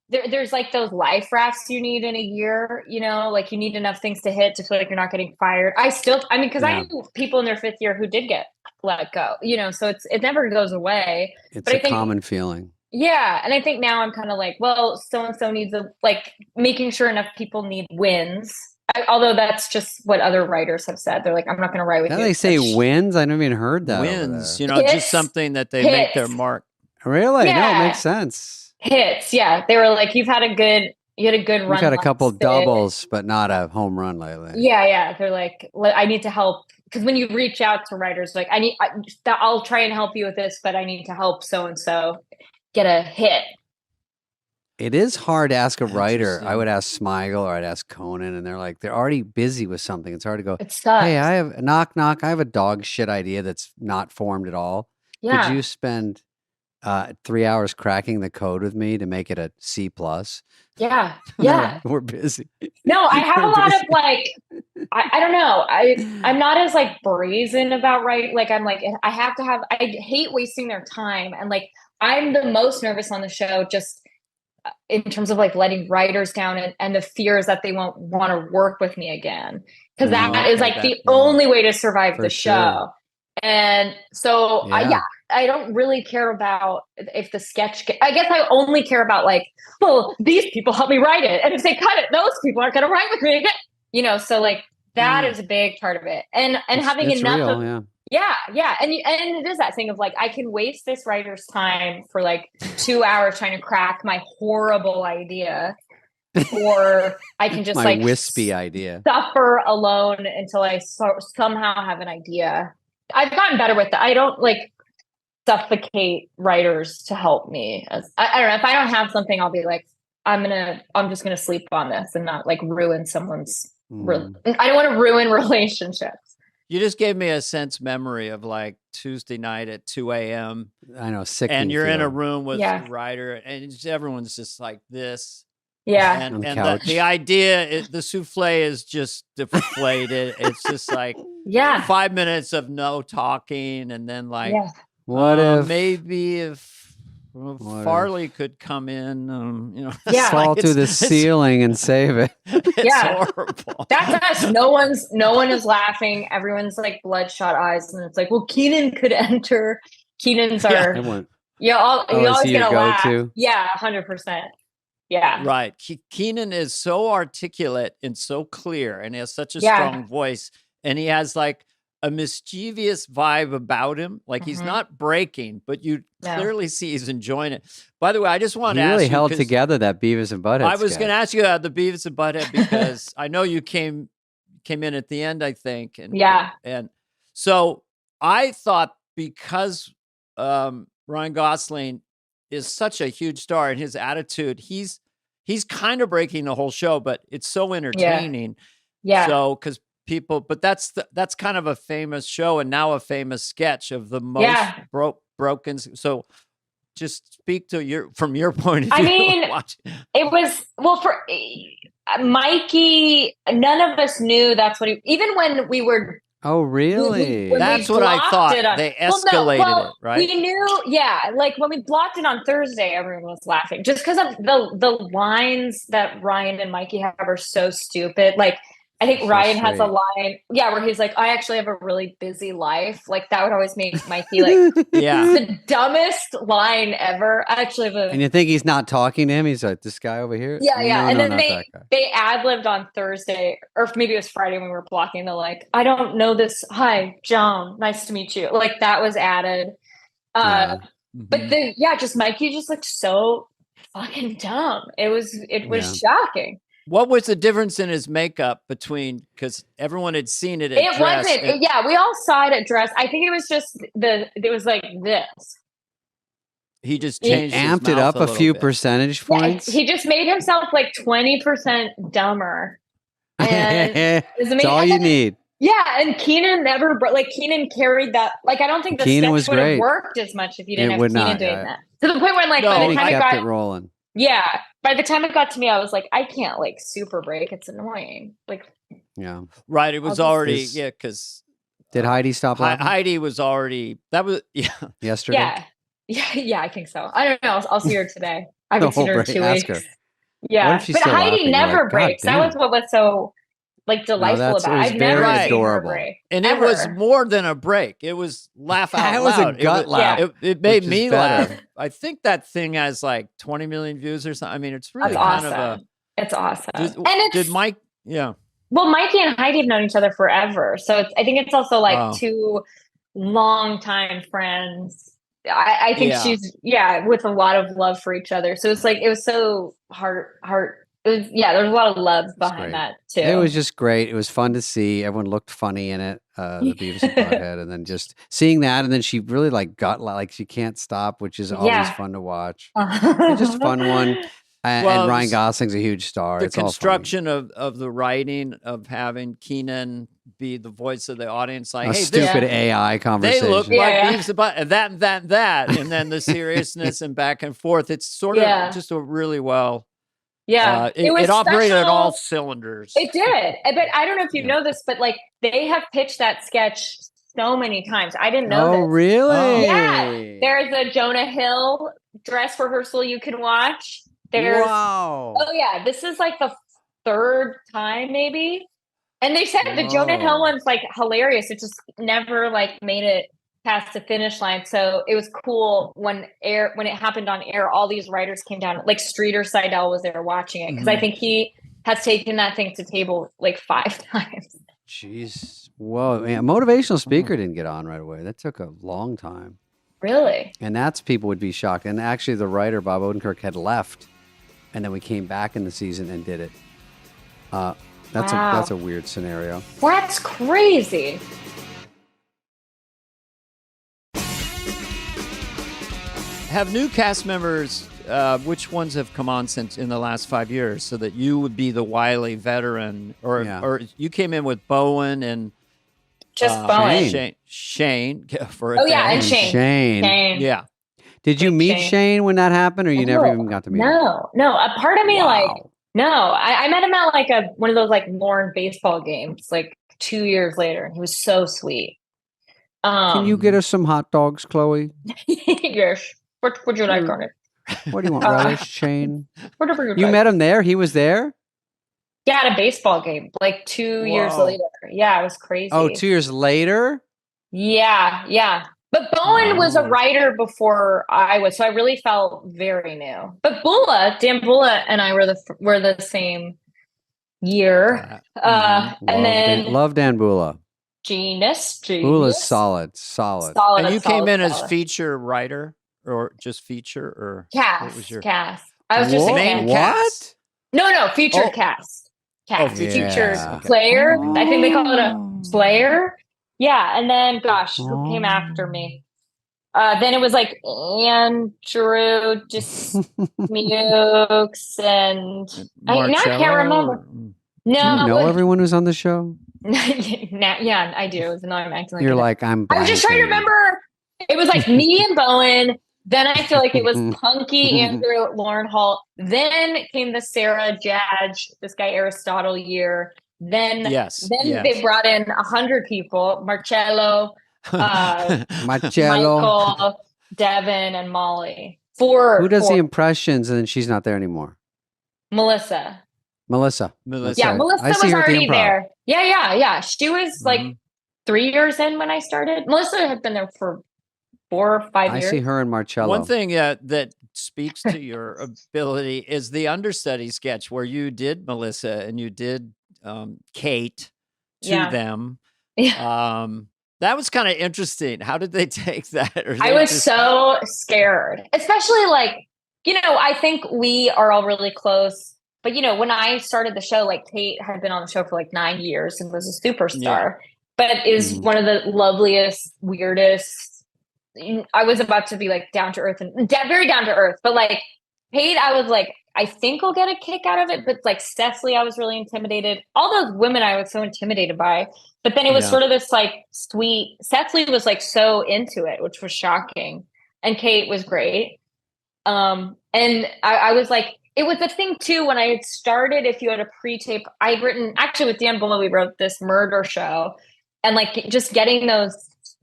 there's like those life rafts you need in a year, like you need enough things to hit to feel like you're not getting fired. Because I knew people in their 5th year who did get let go, so it never goes away. It's a common feeling. Yeah. And I think now I'm kind of like, well, so-and-so needs making sure enough people need wins. Although that's just what other writers have said. They're like, I'm not going to write with you. They say wins? I never even heard that. Wins, just something that they make their mark. Really? Yeah. No, it makes sense. Hits. Yeah. They were like, you had a good run. You've had a couple doubles, but not a home run lately. Yeah. Yeah. They're like, I need to help. Because when you reach out to writers, like, I'll try and help you with this, but I need to help so-and-so get a hit. It is hard to ask a writer. I would ask Smigel or I'd ask Conan, and they're like, they're already busy with something. It's hard to go, it sucks. Hey, I have knock. I have a dog shit idea that's not formed at all. Yeah. Could you spend 3 hours cracking the code with me to make it a C+? Yeah. Yeah. We're busy. No, I have a lot of like, I don't know. I'm not as like brazen about writing. Like, I'm like, I hate wasting their time. And like, I'm the most nervous on the show, just in terms of like letting writers down and the fears that they won't want to work with me again. Cause that is like the only way to survive the show. And so I don't really care about if the sketch, I guess I only care about like, well, these people help me write it. And if they cut it, those people aren't going to write with me again. So like that is a big part of it. And having enough real, of, yeah. And it is that thing of like, I can waste this writer's time for like 2 hours trying to crack my horrible idea, or I can just my wispy idea, suffer alone until I somehow have an idea. I've gotten better with that. I don't like suffocate writers to help me. I don't know, if I don't have something, I'll be like, I'm just gonna sleep on this and not like ruin someone's. I don't want to ruin relationships. You just gave me a sense memory of like Tuesday night at 2 a.m. I know, sick. And you're in a room with a writer, and everyone's just like this. Yeah. And the idea, the souffle is just deflated. It's just like 5 minutes of no talking, and then like, what if maybe if Farley could come in, fall through the ceiling and save it. It's horrible. That's us. No one is laughing. Everyone's like bloodshot eyes, and it's like, well, Keenan could enter. Keenan's our you always get a laugh. Yeah, 100%. Yeah. Right. Keenan is so articulate and so clear, and he has such a strong voice, and he has like a mischievous vibe about him. Like he's not breaking, but you clearly see he's enjoying it. By the way, I just want to ask you. He really held together that Beavis and Butthead. I was going to ask you about the Beavis and Butthead because I know you came in at the end, I think. And so I thought because Ryan Gosling is such a huge star and his attitude, he's kind of breaking the whole show, but it's so entertaining. Yeah. So because people, but that's kind of a famous show and now a famous sketch of the most broken. So just speak to from your point of view. I mean, it was, well, for Mikey, none of us knew that's what even when we were. Oh, really? That's what I thought. They escalated it, right? We knew, like when we blocked it on Thursday, everyone was laughing just because of the lines that Ryan and Mikey have are so stupid. Like, I think Ryan has a line, where he's like, I actually have a really busy life. Like, that would always make Mikey like, the dumbest line ever. I actually have and you think he's not talking to him? He's like, this guy over here? Yeah. And then they ad-libbed on Thursday, or maybe it was Friday when we were blocking. They're like, I don't know this. Hi, Joan. Nice to meet you. Like, that was added. But then, just Mikey just looked so fucking dumb. It was shocking. What was the difference in his makeup because everyone had seen it at Dress? It wasn't. We all saw it at Dress. I think it was just it was like this. He just changed amped it up a few percentage points. He just made himself like 20% dumber. And that's all you need. Yeah, and Keenan Keenan carried that. Like, I don't think the sketch would have worked as much if you didn't have Keenan doing that. To the point where, like, by the time it got rolling. Yeah. By the time it got to me, I was like, I can't like super break. It's annoying. Like, right. It was already, because. Did Heidi stop laughing? Heidi was already, that was, yesterday? Yeah, I think so. I don't know. I'll see her today. I haven't seen her in 2 weeks. Her. Yeah. But Heidi never breaks. That was what was so like delightful about it. I've never seen her break. And it was more than a break. It was laugh out loud. It was a gut laugh. It made me laugh. I think that thing has like 20 million views or something. I mean, it's really It's awesome. Did Mike? Yeah. Well, Mikey and Heidi have known each other forever. So I think it's also like two longtime friends. I think she's with a lot of love for each other. So it's like, it was so heart. There's a lot of love behind that too. It was just great. It was fun to see. Everyone looked funny in it. The Beavis and Butthead, and then just seeing that, and then she really like she can't stop, which is always fun to watch. It's just a fun one. And Ryan Gosling's a huge star. The construction of the writing of having Keenan be the voice of the audience, like, hey, stupid AI conversation. They look like Beavis and Butthead, that, and then the seriousness and back and forth. It's sort of just a really well. Yeah, it operated at all cylinders. It did, but I don't know if you know this, but like they have pitched that sketch so many times. I didn't know this. Oh, really? Yeah, there's a Jonah Hill dress rehearsal you can watch. Wow. Oh yeah, this is like the third time maybe, and they said the Jonah Hill one's like hilarious. It just never like made it past the finish line. So it was cool when it happened on air, all these writers came down, like Streeter Seidel was there watching it. Cause I think he has taken that thing to table like 5 times. Jeez. Whoa. Man, a motivational speaker didn't get on right away. That took a long time. Really? And people would be shocked. And actually the writer, Bob Odenkirk, had left. And then we came back in the season and did it. That's a weird scenario. That's crazy. Have new cast members, which ones have come on since in the last 5 years, so that you would be the wily veteran, or you came in with Bowen and just Bowen, Shane for and Shane. Yeah. Did you meet Shane when that happened, or you never even got to meet him? No. A part of me I met him at like one of those like Lorne baseball games, like 2 years later, and he was so sweet. Can you get us some hot dogs, Chloe? Yes. What would you like on it? What do you want, relish, Shane? Whatever you met him there? He was there? Yeah, at a baseball game, like 2 years later. Yeah, it was crazy. Oh, 2 years later? Yeah. But Bowen was a writer before I was, so I really felt very new. But Dan Bula and I were the same year. And then love Dan Bula. Genius. Bula's solid. And you came in as feature writer, or just feature, or cast? What was your cast? I was just a main cast. No, featured cast. Featured player. I think they call it a player. Yeah, and then who came after me? Then it was like Andrew, just Mukes, and now I can't remember. No, do you know everyone who's on the show? Yeah, I do. So now I'm acting like you're like I'm. I was just trying to remember. It was like me and Bowen. Then I feel like it was Punky, Andrew, Lauren Hall. Then came the Sarah Jadge, this guy Aristotle year. Then they brought in 100 people: Marcello, Michael, Devin, and Molly. Who does the impressions, and then she's not there anymore? Melissa. Yeah, Melissa was already there. Yeah. She was like 3 years in when I started. Melissa had been there for 4 or 5 years. I see her and Marcello. One thing that speaks to your ability is the understudy sketch where you did Melissa and you did Kate to them. Yeah. That was kind of interesting. How did they take that? I was so scared, especially like, I think we are all really close. But, when I started the show, like Kate had been on the show for like 9 years and was a superstar, but is one of the loveliest, weirdest. I was about to be like down to earth and very down to earth, but like Kate, I was like, I think I'll get a kick out of it. But like Cecily, I was really intimidated. All those women I was so intimidated by. But then it was sort of this like sweet. Cecily was like so into it, which was shocking. And Kate was great. And I was like, it was the thing too, when I had started, if you had a pre-tape, I'd written, actually with Dan Bulla, we wrote this murder show. And like just getting those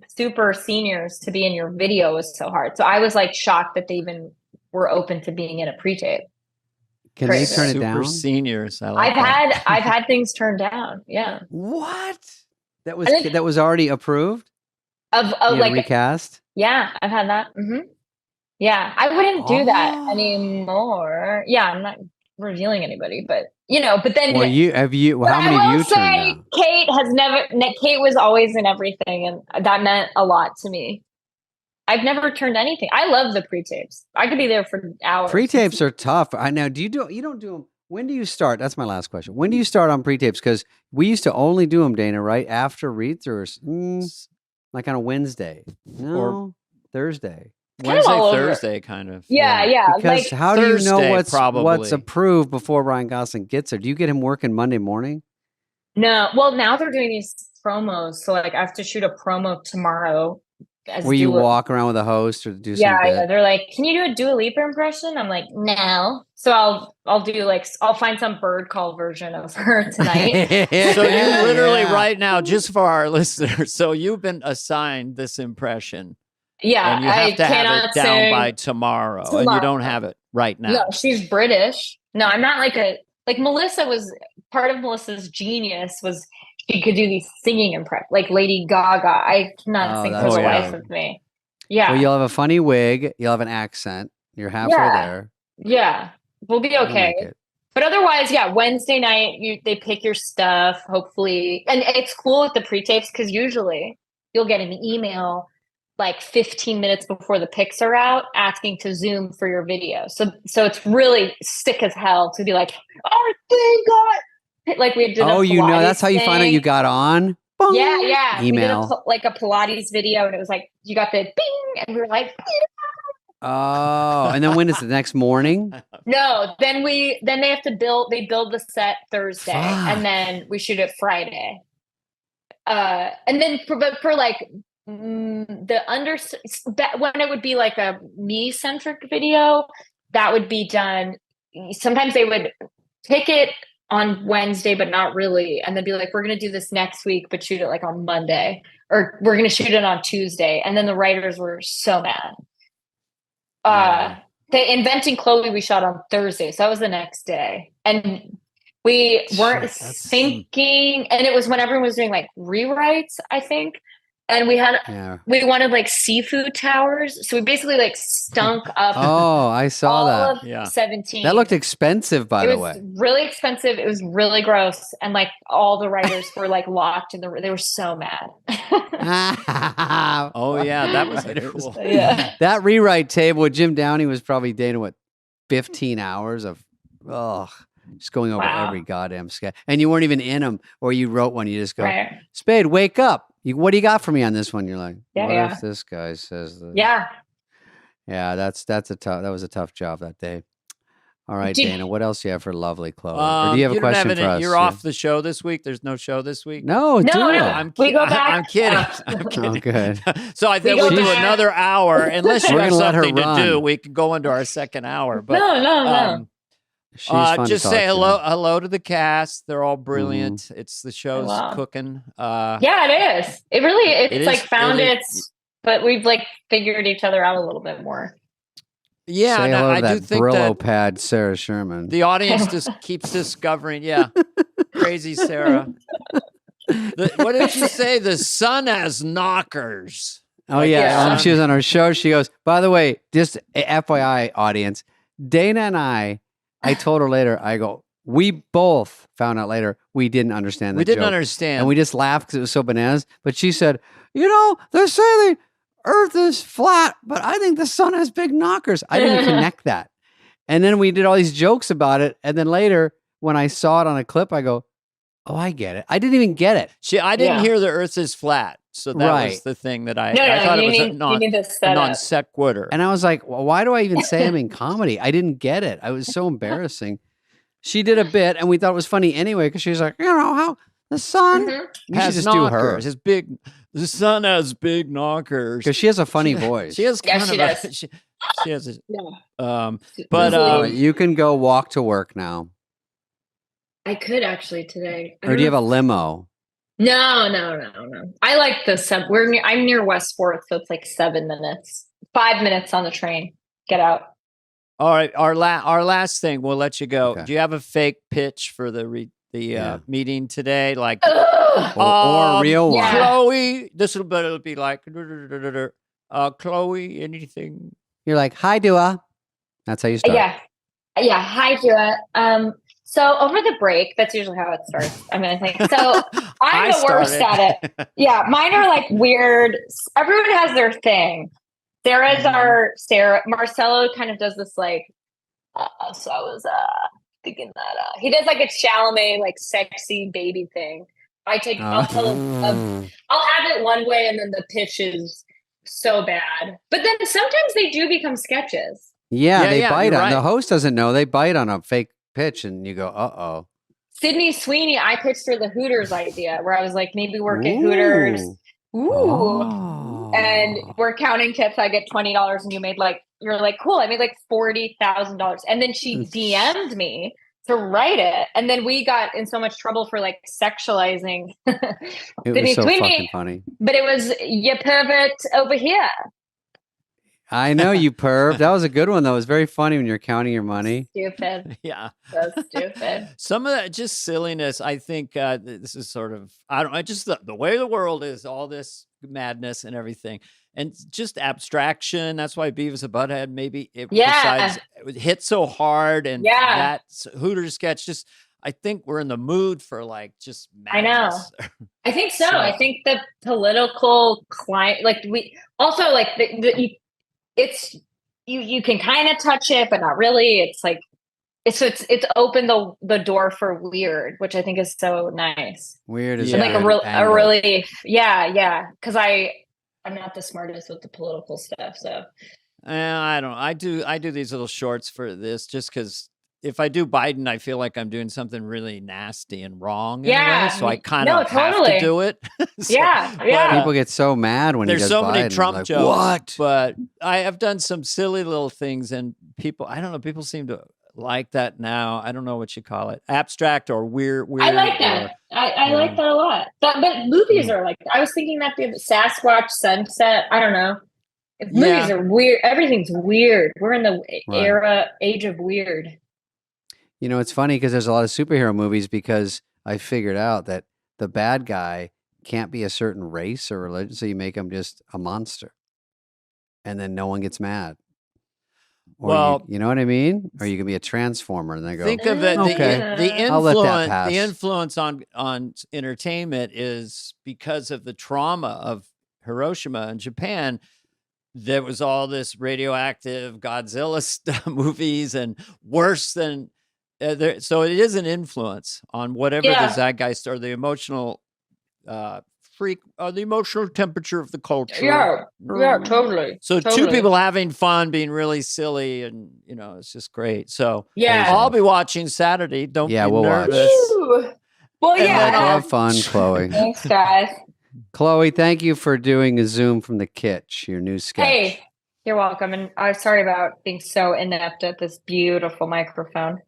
super seniors to be in your video was so hard. So I was like shocked that they even were open to being in a pre-tape. Can they turn it down? Super seniors. I've had things turned down. Yeah. What? That was already approved? Of like recast? Yeah, I've had that. Mm-hmm. Yeah, I wouldn't do that anymore. Yeah, I'm not revealing anybody, but but then how many have you turned down? Kate was always in everything, and that meant a lot to me. I've never turned anything. I love the pre-tapes. I could be there for hours. Pre-tapes are tough. I know. You don't do them. When do you start? That's my last question. When do you start on pre-tapes? Because we used to only do them, Dana, right after read-throughs, like on a Wednesday, or Thursday. Thursday, kind of. Yeah. Because like, how do you know what's approved before Ryan Gosling gets there? Do you get him working Monday morning? No. Well, now they're doing these promos, so like I have to shoot a promo tomorrow. Where you walk around with a host or do something? Yeah. They're like, "Can you do a Dua Lipa impression?" I'm like, "No." So I'll do like I'll find some bird call version of her tonight. So you literally right now, just for our listeners, so you've been assigned this impression. Yeah, and you have to have it down by tomorrow, and you don't have it right now. No, she's British. No, I'm not like Melissa was part of Melissa's genius was she could do these singing impressions, like Lady Gaga. I cannot sing for the life of me. Yeah. Well, you'll have a funny wig. You'll have an accent. You're halfway there. Yeah, we'll be okay. But otherwise, Wednesday night, they pick your stuff, hopefully. And it's cool with the pre-tapes because usually you'll get an email like 15 minutes before the pics are out asking to Zoom for your video. So it's really sick as hell to be like, oh, thank God. Like we did that's how you find out you got on? Boom. Yeah. Email. We did a Pilates video and it was like, you got the bing and we were like, oh, and then when is the next morning? No, then they have to build the set Thursday and then we shoot it Friday. And then for like, when it would be like a me-centric video, that would be done. Sometimes they would pick it on Wednesday, but not really, and then be like, "We're going to do this next week, but shoot it like on Monday, or we're going to shoot it on Tuesday." And then the writers were so mad. The Inventing Chloe we shot on Thursday, so that was the next day, and we weren't thinking. And it was when everyone was doing like rewrites, I think. And we wanted like seafood towers. So we basically like stunk up. Oh, I saw that. 17. That looked expensive, by the way. It was really expensive. It was really gross. And like all the writers were like locked in they were so mad. Oh yeah. That was cool. Yeah. That rewrite table with Jim Downey was probably, Dana, 15 hours of, just going over every goddamn sketch. And you weren't even in them, or you wrote one. You just go, Spade, wake up. What do you got for me on this one? You're like, Yeah, what yeah. if this guy says this? Yeah. Yeah, that was a tough job that day. All right, Do you- Dana, what else do you have for lovely Chloe? Or do you have a don't have question for us? You're off the show this week. There's no show this week. No, do No, it. no. I'm kidding. I'm kidding. Oh, good. So I think go we'll do back. another hour. Unless you We're have gonna let her something to do, run. we can go into our second hour. But No. She's fun just to say talk hello to the cast. They're all brilliant. It's the show's Wow. cooking. Yeah, it is. It's like found its, but we've like figured each other out a little bit more. Yeah, Say and hello to I that do think Brillo that pad, Sarah Sherman. the audience just keeps discovering. Yeah, crazy Sarah. What did you say? The sun has knockers. Oh yeah, Yeah. she was on our show. She goes, by the way, just FYI, audience, Dana and I told her later. I go, we both found out later we didn't understand. We didn't joke. understand, and we just laughed because it was so bananas. But she said, they're saying the Earth is flat, but I think the sun has big knockers. I didn't connect that. And then we did all these jokes about it. And then later, when I saw it on a clip, I go, oh, I get it. I didn't even get it. I didn't hear the Earth is flat. So that was the thing that I thought it was a non sequitur. And I was like, well, why do I even say I'm in comedy? I didn't get it. I was so embarrassing. She did a bit, and we thought it was funny anyway, because she was like, how the sun Mm-hmm. has just knockers. The sun has big knockers. Because she has a funny voice. She has kind she of does. she has a, Yeah. but you can go walk to work now. I could actually today. Or do you have a limo? No. I like the sub. I'm near West Fourth, so it's like 7 minutes, 5 minutes on the train. Get out. All right, our last thing. We'll let you go. Okay. Do you have a fake pitch for the meeting today? Like, Or a real one? Chloe. It'll be like, Chloe. Anything? You're like, hi, Dua. That's how you start. Yeah. Hi, Dua. So over the break, that's usually how it starts. I'm going to think. So I'm the worst at it. Yeah. Mine are like weird. Everyone has their thing. Sarah. Marcelo kind of does this like, so I was thinking that he does like a Chalamet, like sexy baby thing. I'll tell him, I'll have it one way and then the pitch is so bad. But then sometimes they do become sketches. Yeah, they bite on. Right. The host doesn't know. They bite on a fake pitch and you go, uh-oh. Sydney Sweeney, I pitched her the Hooters idea where I was like, maybe work at Hooters. Ooh. Oh. And we're counting tips. I get $20 and you're like, cool. I made like $40,000. And then she DM'd me to write it. And then we got in so much trouble for like sexualizing. It was so fucking funny. But it was, you pervert over here. I know, you perv. That was a good one, though. It was very funny when you're counting your money. Stupid. Yeah. So stupid. Some of that just silliness. I think this is sort of, just the way the world is, all this madness and everything. And just abstraction. That's why Beavis and Butthead maybe it hit so hard. And that Hooters sketch just, I think we're in the mood for like just madness. I know. I think so. I think the political climate, like we also like it's you can kind of touch it, but not really. It's like it's opened the door for weird, which I think is so nice. Weird is like a relief. Yeah. Because I'm not the smartest with the political stuff, so I do these little shorts for this just because if I do Biden, I feel like I'm doing something really nasty and wrong. Anyway, so I kind of have to do it. People get so mad when there's he does so Biden. many Trump like, jokes. What? But I have done some silly little things, and people, I don't know, people seem to like that now. I don't know what you call it, abstract or weird. I like that. I like that a lot. But movies are like, I was thinking that the Sasquatch Sunset. I don't know. Movies are weird. Everything's weird. We're in the age of weird. You know, it's funny because there's a lot of superhero movies because I figured out that the bad guy can't be a certain race or religion, so you make him just a monster. And then no one gets mad. Or you know what I mean? Or you can be a transformer and they go, think of it. Okay, the I'll let that pass. The influence on entertainment is because of the trauma of Hiroshima and Japan. There was all this radioactive Godzilla movies and worse than so it is an influence on whatever the zeitgeist or the emotional the emotional temperature of the culture. Yeah, totally. So totally. two people having fun, being really silly, and it's just great. So yeah, I'll be watching Saturday. Don't be we'll nervous. Watch. Well, yeah. Have fun, Chloe. Thanks, guys. Chloe, thank you for doing a Zoom from the kitsch, your new sketch. Hey, you're welcome. And I'm sorry about being so inept at this beautiful microphone.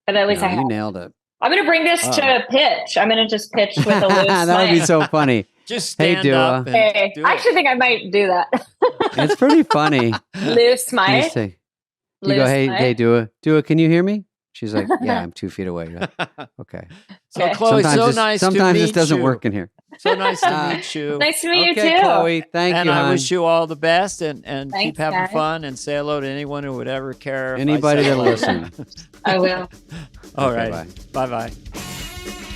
But at least you nailed it. I'm going to bring this to pitch. I'm going to just pitch with a loose That would be so funny. Just stand up. I actually think I might do that. It's pretty funny. Loose mic. You go, hey, Dua, can you hear me? She's like, yeah, I'm 2 feet away. Okay. So Chloe, sometimes this doesn't work in here. So nice to meet you. Nice to meet you too. Chloe, thank and you. I wish you all the best and Thanks, keep having guys. fun and say hello to anyone who would ever care. Anybody that'll listen. I will. All right. Bye-bye.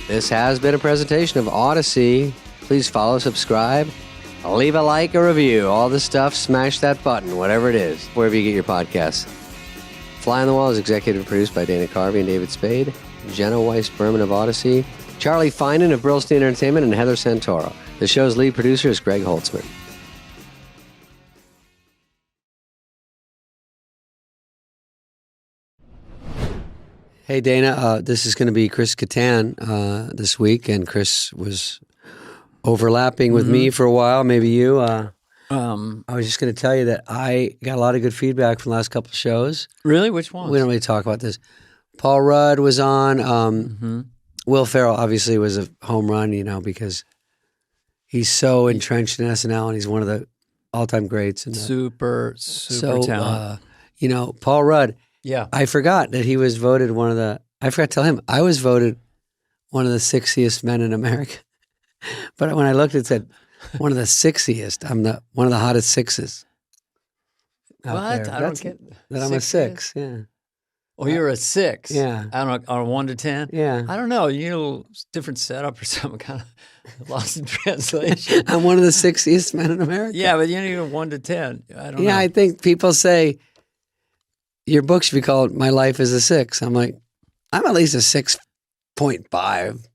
This has been a presentation of Odyssey. Please follow, subscribe, leave a like, a review, all the stuff. Smash that button, whatever it is, wherever you get your podcasts. Fly on the Wall is executive produced by Dana Carvey and David Spade, Jenna Weiss-Berman of Odyssey, Charlie Finan of Brillstein Entertainment, and Heather Santoro. The show's lead producer is Greg Holtzman. Hey, Dana, this is going to be Chris Kattan this week, and Chris was overlapping with me for a while, maybe you. I was just going to tell you that I got a lot of good feedback from the last couple of shows. Really? Which one? We don't really talk about this. Paul Rudd was on. Will Ferrell obviously was a home run, because he's so entrenched in SNL, and he's one of the all-time greats. And super talent. Paul Rudd. Yeah. I forgot that he was voted I forgot to tell him, I was voted one of the sexiest men in America. But when I looked, it said one of the sexiest. I'm one of the hottest sixes. What? I don't get that. I'm a 6, yeah. Oh, you're a 6? Yeah. I don't know, on a 1 to 10? Yeah. I don't know, different setup or something, kind of lost in translation. I'm one of the sexiest men in America. Yeah, but you're 1 to 10. I don't know. Yeah, I think people say, your book should be called My Life is a 6. I'm like, I'm at least a 6.5,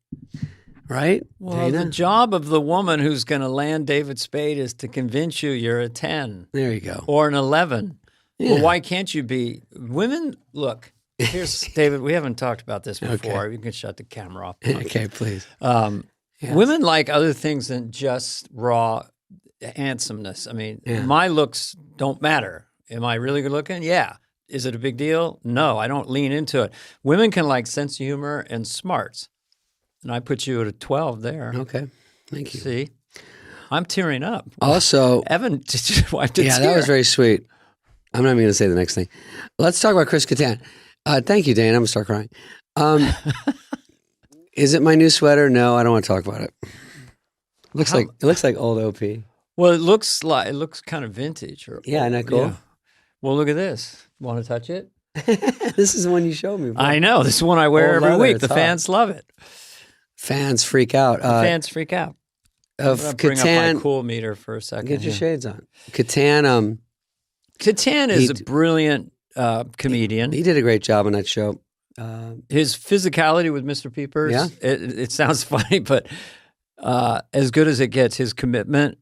right? Well, Dana? the job of the woman who's going to land David Spade is to convince you you're a 10. There you go. Or an 11. Yeah. Well, why can't you be? Women, look, here's, David, we haven't talked about this before. You can shut the camera off. Okay, please. Yes. Women like other things than just raw handsomeness. I mean, my looks don't matter. Am I really good looking? Yeah. Is it a big deal? No, I don't lean into it. Women can like sense of humor and smarts. And I put you at a 12 there. Okay. Thank you. See? I'm tearing up. Also, Evan, did you wipe the tear? that was very sweet. I'm not even going to say the next thing. Let's talk about Chris Kattan. Thank you, Dan. I'm going to start crying. Is it my new sweater? No, I don't want to talk about it. It looks like old OP. Well, it looks kind of vintage. Isn't that cool? Yeah. Well, look at this. Want to touch it? This is the one you showed me. I know. This is one I wear every week. The fans love it. Fans freak out. Fans freak out. Of I'm bring Kattan, up my cool meter for a second. Get your shades on. Kattan. Kattan is a brilliant comedian. He did a great job on that show. His physicality with Mr. Peepers. Yeah. It sounds funny, but as good as it gets. His commitment,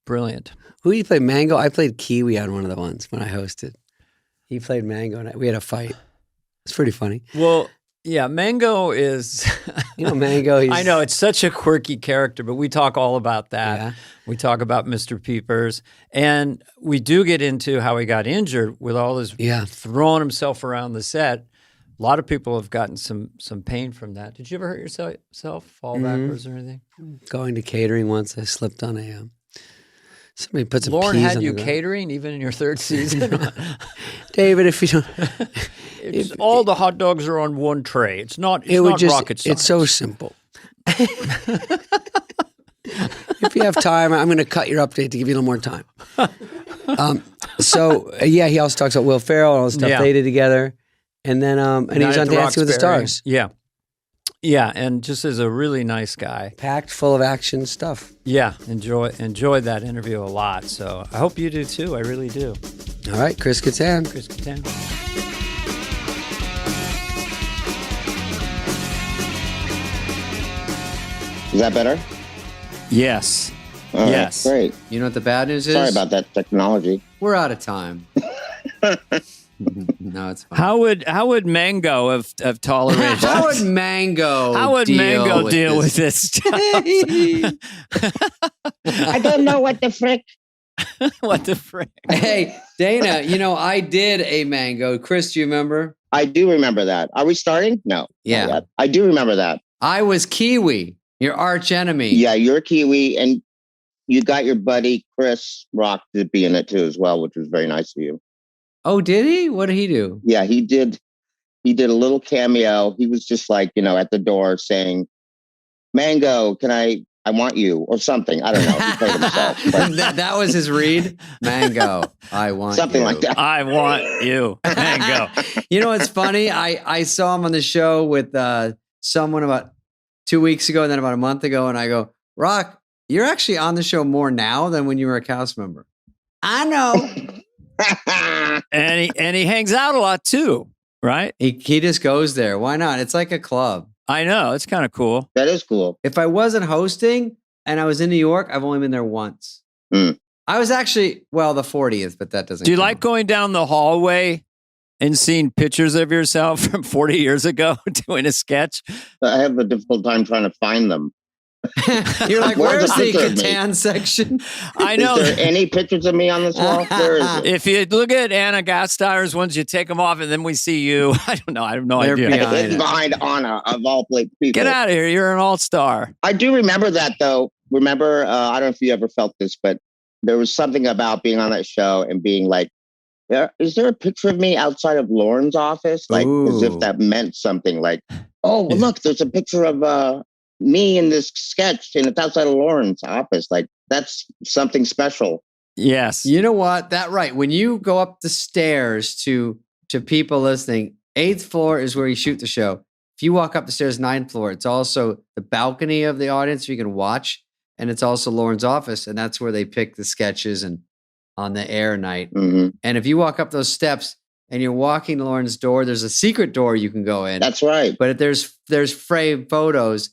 brilliant. Who did you play? Mango? I played Kiwi on one of the ones when I hosted. He played Mango, and we had a fight. It's pretty funny. Well, yeah, Mango is... Mango, I know, it's such a quirky character, but we talk all about that. Yeah. We talk about Mr. Peepers, and we do get into how he got injured with all this throwing himself around the set. A lot of people have gotten some pain from that. Did you ever hurt yourself, fall backwards or anything? Going to catering once, I slipped on a... Somebody put some Lauren peas had on you the catering even in your 3rd season? David, if you don't... all the hot dogs are on one tray. It's not rocket science. It's so simple. If you have time, I'm going to cut your update to give you a little more time. He also talks about Will Ferrell and all the stuff they did together. And then and he was on Dancing with the Stars. Yeah. Yeah, and just as a really nice guy. Packed full of action stuff. Yeah, enjoyed that interview a lot. So I hope you do too. I really do. All right, Chris Kattan. Chris Kattan. Is that better? Yes. All Yes. right, great. You know what the bad news is? Sorry about that technology. We're out of time. No, it's fine. How would Mango have tolerated? How would Mango? How would Mango deal with this stuff? I don't know what the frick. What the frick? Hey, Dana, you know, I did a Mango. Chris, do you remember? I do remember that. Are we starting? No. not Yeah. yet. I do remember that. I was Kiwi, your arch enemy. Yeah, you're Kiwi, and you got your buddy Chris Rock to be in it too as well, which was very nice of you. Oh, did he? What did he do? Yeah, he did. He did a little cameo. He was just like, at the door saying, "Mango, can I want you," or something. I don't know. He played himself. But that was his read. Mango, I want something you. like that. I want you, Mango. You know what's funny? I saw him on the show with someone about 2 weeks ago and then about a month ago, and I go, Rock, you're actually on the show more now than when you were a cast member. I know. and he hangs out a lot too, right? He just goes there. Why not? It's like a club. I know. It's kind of cool. That is cool. If I wasn't hosting and I was in New York, I've only been there once. Mm. I was actually, the 40th, but that doesn't Do you count. like going down the hallway and seeing pictures of yourself from 40 years ago doing a sketch? I have a difficult time trying to find them. You're like, Where's where's the the picture of me? Catan section? I know. Is there any pictures of me on this wall? Where is it? If you look at Anna Gasteyer's ones, you take them off and then we see you. I don't know. I have no They're idea. behind Hidden it. behind Anna, of all people. Get out of here. You're an all-star. I do remember that, though. Remember, I don't know if you ever felt this, but there was something about being on that show and being like, is there a picture of me outside of Lauren's office? Like, as if Ooh. that meant something. Like, oh, well, look, there's a picture of me in this sketch, and it's outside of Lauren's office. Like, that's something special. Yes. You know what? Right. When you go up the stairs to people listening, 8th floor is where you shoot the show. If you walk up the stairs, 9th floor, it's also the balcony of the audience you can watch. And it's also Lauren's office. And that's where they pick the sketches and on the air night. Mm-hmm. And if you walk up those steps and you're walking to Lauren's door, there's a secret door you can go in. That's right. But there's framed photos.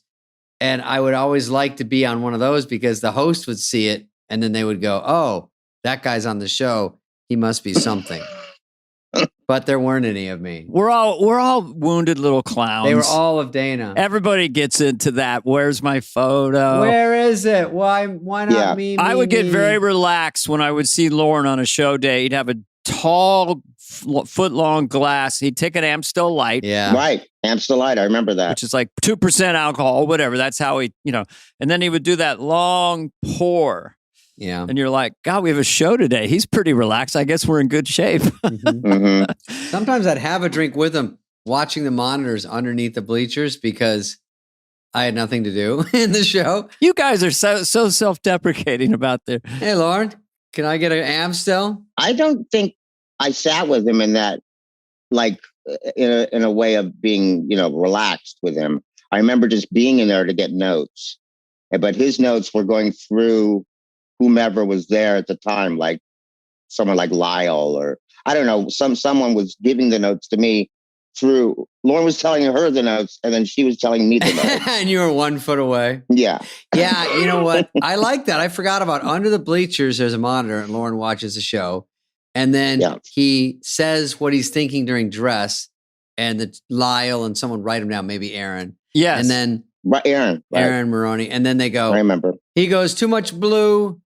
And I would always like to be on one of those because the host would see it and then they would go, oh, that guy's on the show. He must be something. But there weren't any of me. We're all wounded little clowns. They were all of Dana. Everybody gets into that. Where's my photo? Where is it? Why not Yeah. me? I would get me? very relaxed when I would see Lauren on a show day. He'd have a tall, foot-long glass. He'd take an Amstel Light. Yeah. Right. Amstel Light. I remember that. Which is like 2% alcohol, whatever. That's how he, and then he would do that long pour. Yeah. And you're like, God, we have a show today. He's pretty relaxed. I guess we're in good shape. Mm-hmm. Sometimes I'd have a drink with him watching the monitors underneath the bleachers because I had nothing to do in the show. You guys are so self-deprecating about there. Hey, Lauren, can I get an Amstel? I don't think I sat with him in that, like, in a way of being, relaxed with him. I remember just being in there to get notes, but his notes were going through whomever was there at the time, like someone like Lyle or I don't know, someone was giving the notes to me through. Lauren was telling her the notes, and then she was telling me the notes. And you were 1 foot away. Yeah. Yeah, you know what? I like that. I forgot about under the bleachers, there's a monitor, and Lauren watches the show. And then he says what he's thinking during dress, and Lyle and someone write him down, maybe Aaron. Yes. And then Aaron. Right. Aaron Maroney. And then they go, I remember. He goes, too much blue.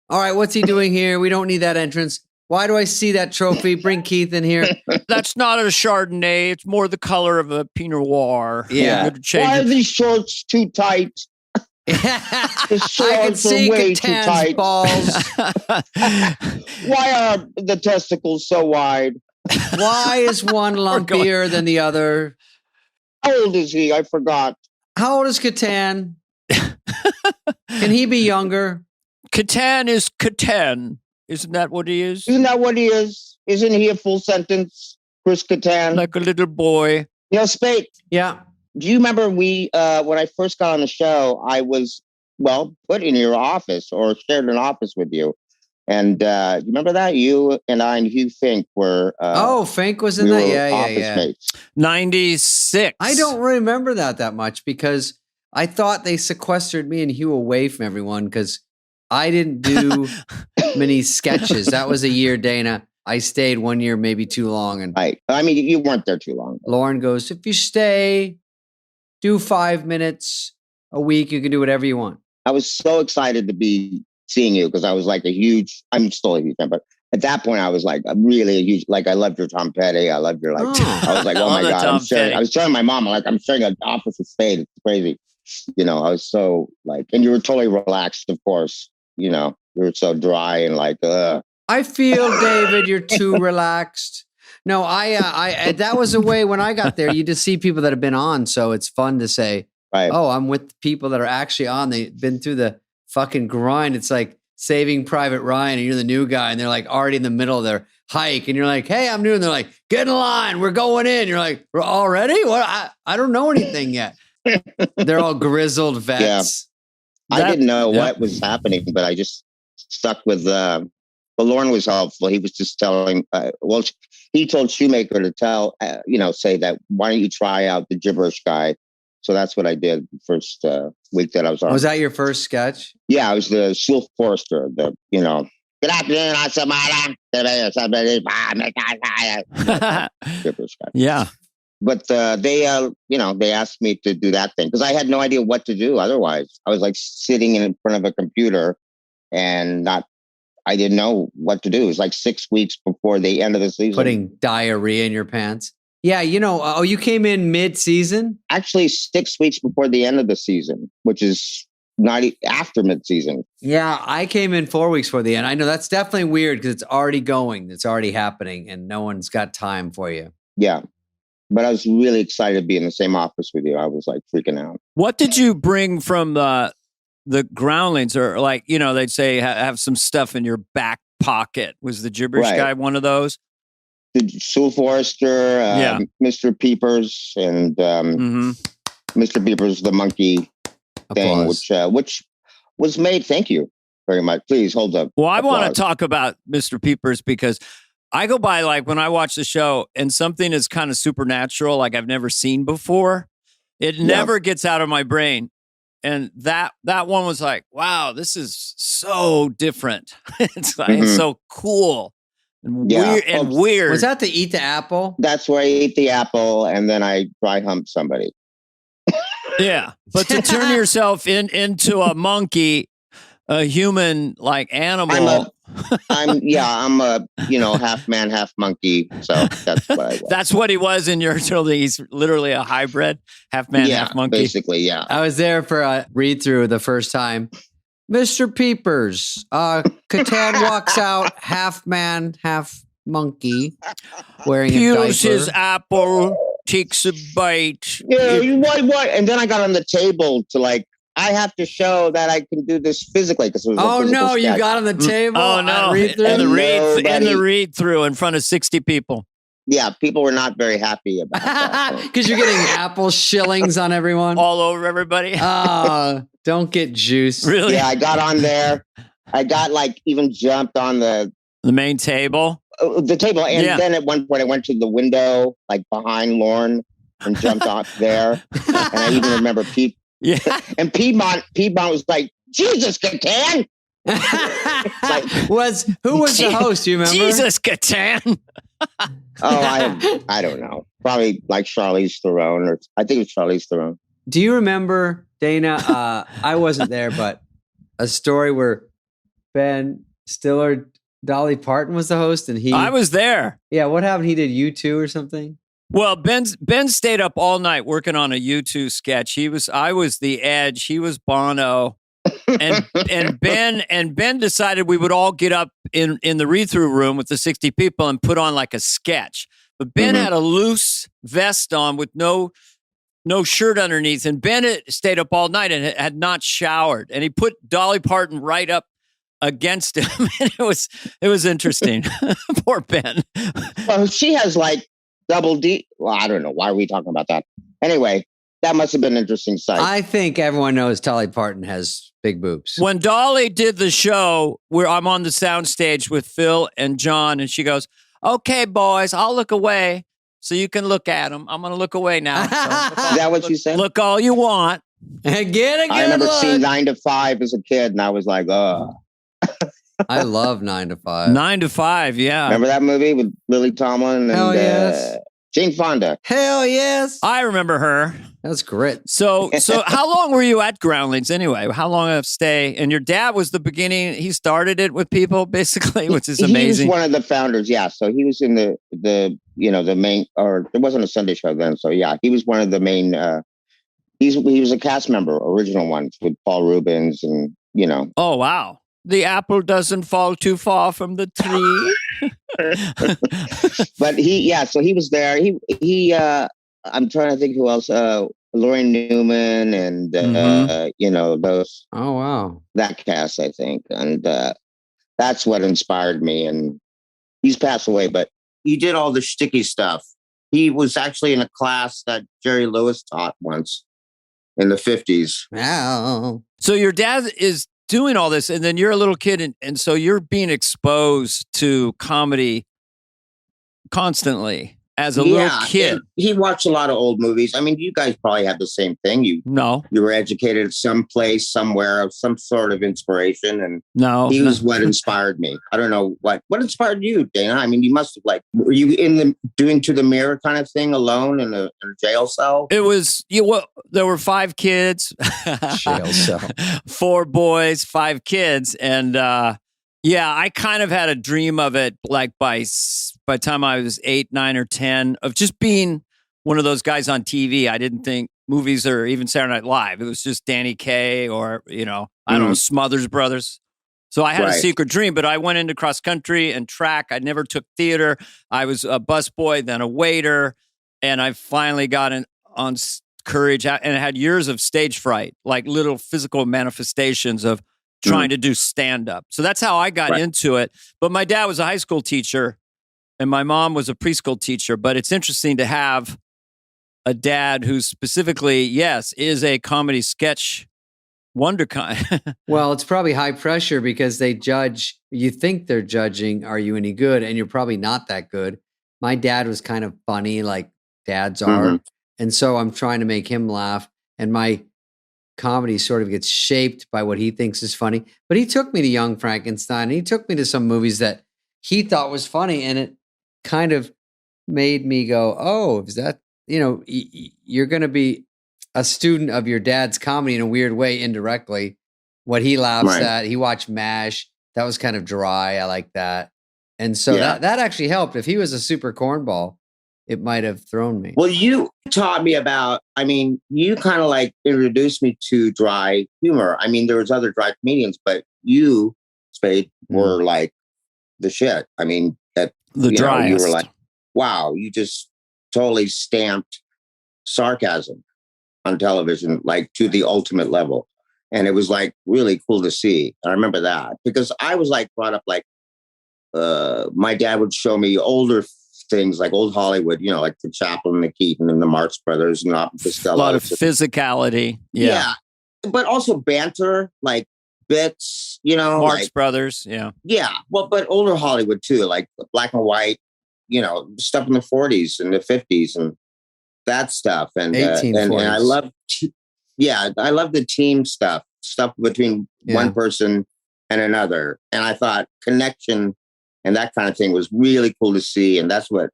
All right, what's he doing here? We don't need that entrance. Why do I see that trophy? Bring Keith in here. That's not a Chardonnay. It's more the color of a Pinot Noir. Yeah. Why are these shorts too tight? The I can shorts are see way too Catan's tight. balls. Why are the testicles so wide? Why is one lumpier than the other? How old is he? I forgot. How old is Catan? Can he be younger? Catan is Catan. Isn't that what he is? Isn't that what he is? Isn't he a full sentence, Chris Catan? Like a little boy. Spade. Yeah. Do you remember when I first got on the show, I was, put in your office or shared an office with you. And you remember that? You and I and Hugh Fink were... Fink was in we that? were Yeah. office mates. 96. I don't remember that much because I thought they sequestered me and Hugh away from everyone because I didn't do many sketches. That was a year, Dana. I stayed 1 year, maybe too long. And Right. I mean, you weren't there too long. Lauren goes, if you stay, do 5 minutes a week, you can do whatever you want. I was so excited to be seeing you because I was like I'm still a huge fan, but at that point I was like really a huge, like I loved your Tom Petty. I loved your I was like, oh my God. I was telling my mom, I'm sharing an office with Spade. It's crazy. I was so and you were totally relaxed, of course. You were so dry and I feel, David, you're too relaxed. No, I that was a way when I got there, you just see people that have been on. So it's fun to say, right. Oh, I'm with people that are actually on. They've been through the fucking grind. It's like Saving Private Ryan and you're the new guy and they're like already in the middle of their hike and you're like, hey, I'm new. And they're like, get in line. We're going in. You're like, we're already? What? I don't know anything yet. They're all grizzled vets. Yeah. I didn't know what was happening, but I just stuck with, but Lauren was helpful. He was just telling, he told Shoemaker to say that, why don't you try out the gibberish guy? So that's what I did the first week that I was on. Was that your first sketch? Yeah, I was the Slough Forester, good afternoon, gibberish guy. Yeah. But they asked me to do that thing because I had no idea what to do otherwise. I was like sitting in front of a computer and I didn't know what to do. It was like 6 weeks before the end of the season. Putting diarrhea in your pants. Yeah, you came in mid-season? Actually, 6 weeks before the end of the season, which is not after mid-season. Yeah, I came in 4 weeks before the end. I know that's definitely weird because it's already going. It's already happening and no one's got time for you. Yeah. But I was really excited to be in the same office with you. I was like freaking out. What did you bring from the Groundlings? Or they'd say have some stuff in your back pocket. Was the gibberish guy one of those? The Sue Forrester, Mr. Peepers, and Mr. Peepers, the monkey thing, which was made. Thank you very much. Please hold up. Well, I want to talk about Mr. Peepers because I go by when I watch the show and something is kind of supernatural, like I've never seen before. It never gets out of my brain. And that one was like, wow, this is so different. It's so cool. And weird. Was that to eat the apple? That's where I ate the apple and then I dry humped somebody. Yeah. But to turn yourself into a monkey, a human animal. I'm a half man, half monkey. So that's what I was. That's what he was in your he's literally a hybrid, half man, half monkey. Basically, yeah. I was there for a read through the first time. Mr. Peepers, Catan walks out half man, half monkey, wearing a diaper. Peels his apple, takes a bite. Yeah, what? And then I got on the table to I have to show that I can do this physically because it was. Oh no, sketch. You got on the table. Oh no, and the read through in front of 60 people. Yeah, people were not very happy about that. Because you're getting apple shillings on everyone. All over everybody. Don't get juice. Really? Yeah, I got on there. I got even jumped on the main table. The table. And then at one point I went to the window, behind Lauren and jumped off there. And I even remember Yeah. And Piedmont was like, Jesus, Catan. Who was the host? Do you remember? Jesus, Catan. I don't know. Probably Charlize Theron, or I think it was Charlize Theron. Do you remember, Dana? I wasn't there, but a story where Ben Stiller, Dolly Parton was the host, and I was there. Yeah, what happened? He did U2 or something. Well, Ben stayed up all night working on a U2 sketch. I was the Edge. He was Bono. and Ben decided we would all get up in the read-through room with the 60 people and put on a sketch. But Ben had a loose vest on with no shirt underneath, and Ben stayed up all night and had not showered. And he put Dolly Parton right up against him, and it was interesting. Poor Ben. Well, she has double D. Well, I don't know. Why are we talking about that? Anyway. That must have been an interesting sight. I think everyone knows Dolly Parton has big boobs. When Dolly did the show where I'm on the soundstage with Phil and John, and she goes, "Okay, boys, I'll look away so you can look at them. I'm going to look away now." So is that what you said? Look all you want. Get a good I remember seeing look. 9 to 5 as a kid, and I was like, oh. I love 9 to 5. 9 to 5, yeah. Remember that movie with Lily Tomlin Hell and yes. Jane Fonda? Hell yes. I remember her. That's great. So how long were you at Groundlings anyway? How long of stay? And your dad was the beginning. He started it with people basically, which is amazing. He was one of the founders. Yeah. So he was in the main, or there wasn't a Sunday show then. So yeah, he was one of the main, he was a cast member, original ones with Paul Rubens and, Oh, wow. The apple doesn't fall too far from the tree. But so he was there. I'm trying to think who else, Laurie Newman and, those. Oh, wow. That cast, I think. And that's what inspired me. And he's passed away, but he did all the sticky stuff. He was actually in a class that Jerry Lewis taught once in the 50s. Wow. So your dad is doing all this, and then you're a little kid, and so you're being exposed to comedy constantly as a little kid. He watched a lot of old movies. I mean, you guys probably have the same thing. You were educated someplace, somewhere, of some sort of inspiration, and he was what inspired me. I don't know what inspired you, Dana. I mean, you must have were you doing To the Mirror kind of thing alone in a jail cell? It was there were 5 kids, jail cell, 4 boys, 5 kids, and I kind of had a dream of it, like by the time I was 8, 9, or 10, of just being one of those guys on TV. I didn't think movies or even Saturday Night Live. It was just Danny Kaye or, I don't know, Smothers Brothers. So I had a secret dream, but I went into cross country and track. I never took theater. I was a busboy, then a waiter, and I finally got on courage and had years of stage fright, like little physical manifestations of trying to do stand-up. So that's how I got into it. But my dad was a high school teacher and my mom was a preschool teacher. But it's interesting to have a dad who specifically, is a comedy sketch wonderkind. Well, it's probably high pressure because they judge. You think they're judging, are you any good? And you're probably not that good. My dad was kind of funny, like dads are. And so I'm trying to make him laugh. And my comedy sort of gets shaped by what he thinks is funny. But he took me to Young Frankenstein. And he took me to some movies that he thought was funny. And it kind of made me go, oh, is that, you're going to be a student of your dad's comedy in a weird way, indirectly. What he laughs at. He watched MASH. That was kind of dry. I like that. And so that actually helped. If he was a super cornball, it might have thrown me. Well, you taught me you kind of introduced me to dry humor. I mean, there was other dry comedians, but you, Spade, were like the shit. I mean, the driest. You were like, wow, you just totally stamped sarcasm on television, to the ultimate level. And it was really cool to see. I remember that because I was brought up my dad would show me older things like old Hollywood, like the Chaplin, the Keaton, and the Marx Brothers, and Costello. A lot of physicality. Yeah. But also banter, bits, Marx Brothers. Yeah. Yeah. Well, but older Hollywood too, like black and white, stuff in the 40s and the 50s and that stuff. And I love, I love the team stuff between one person and another. And I thought connection and that kind of thing was really cool to see. And that's what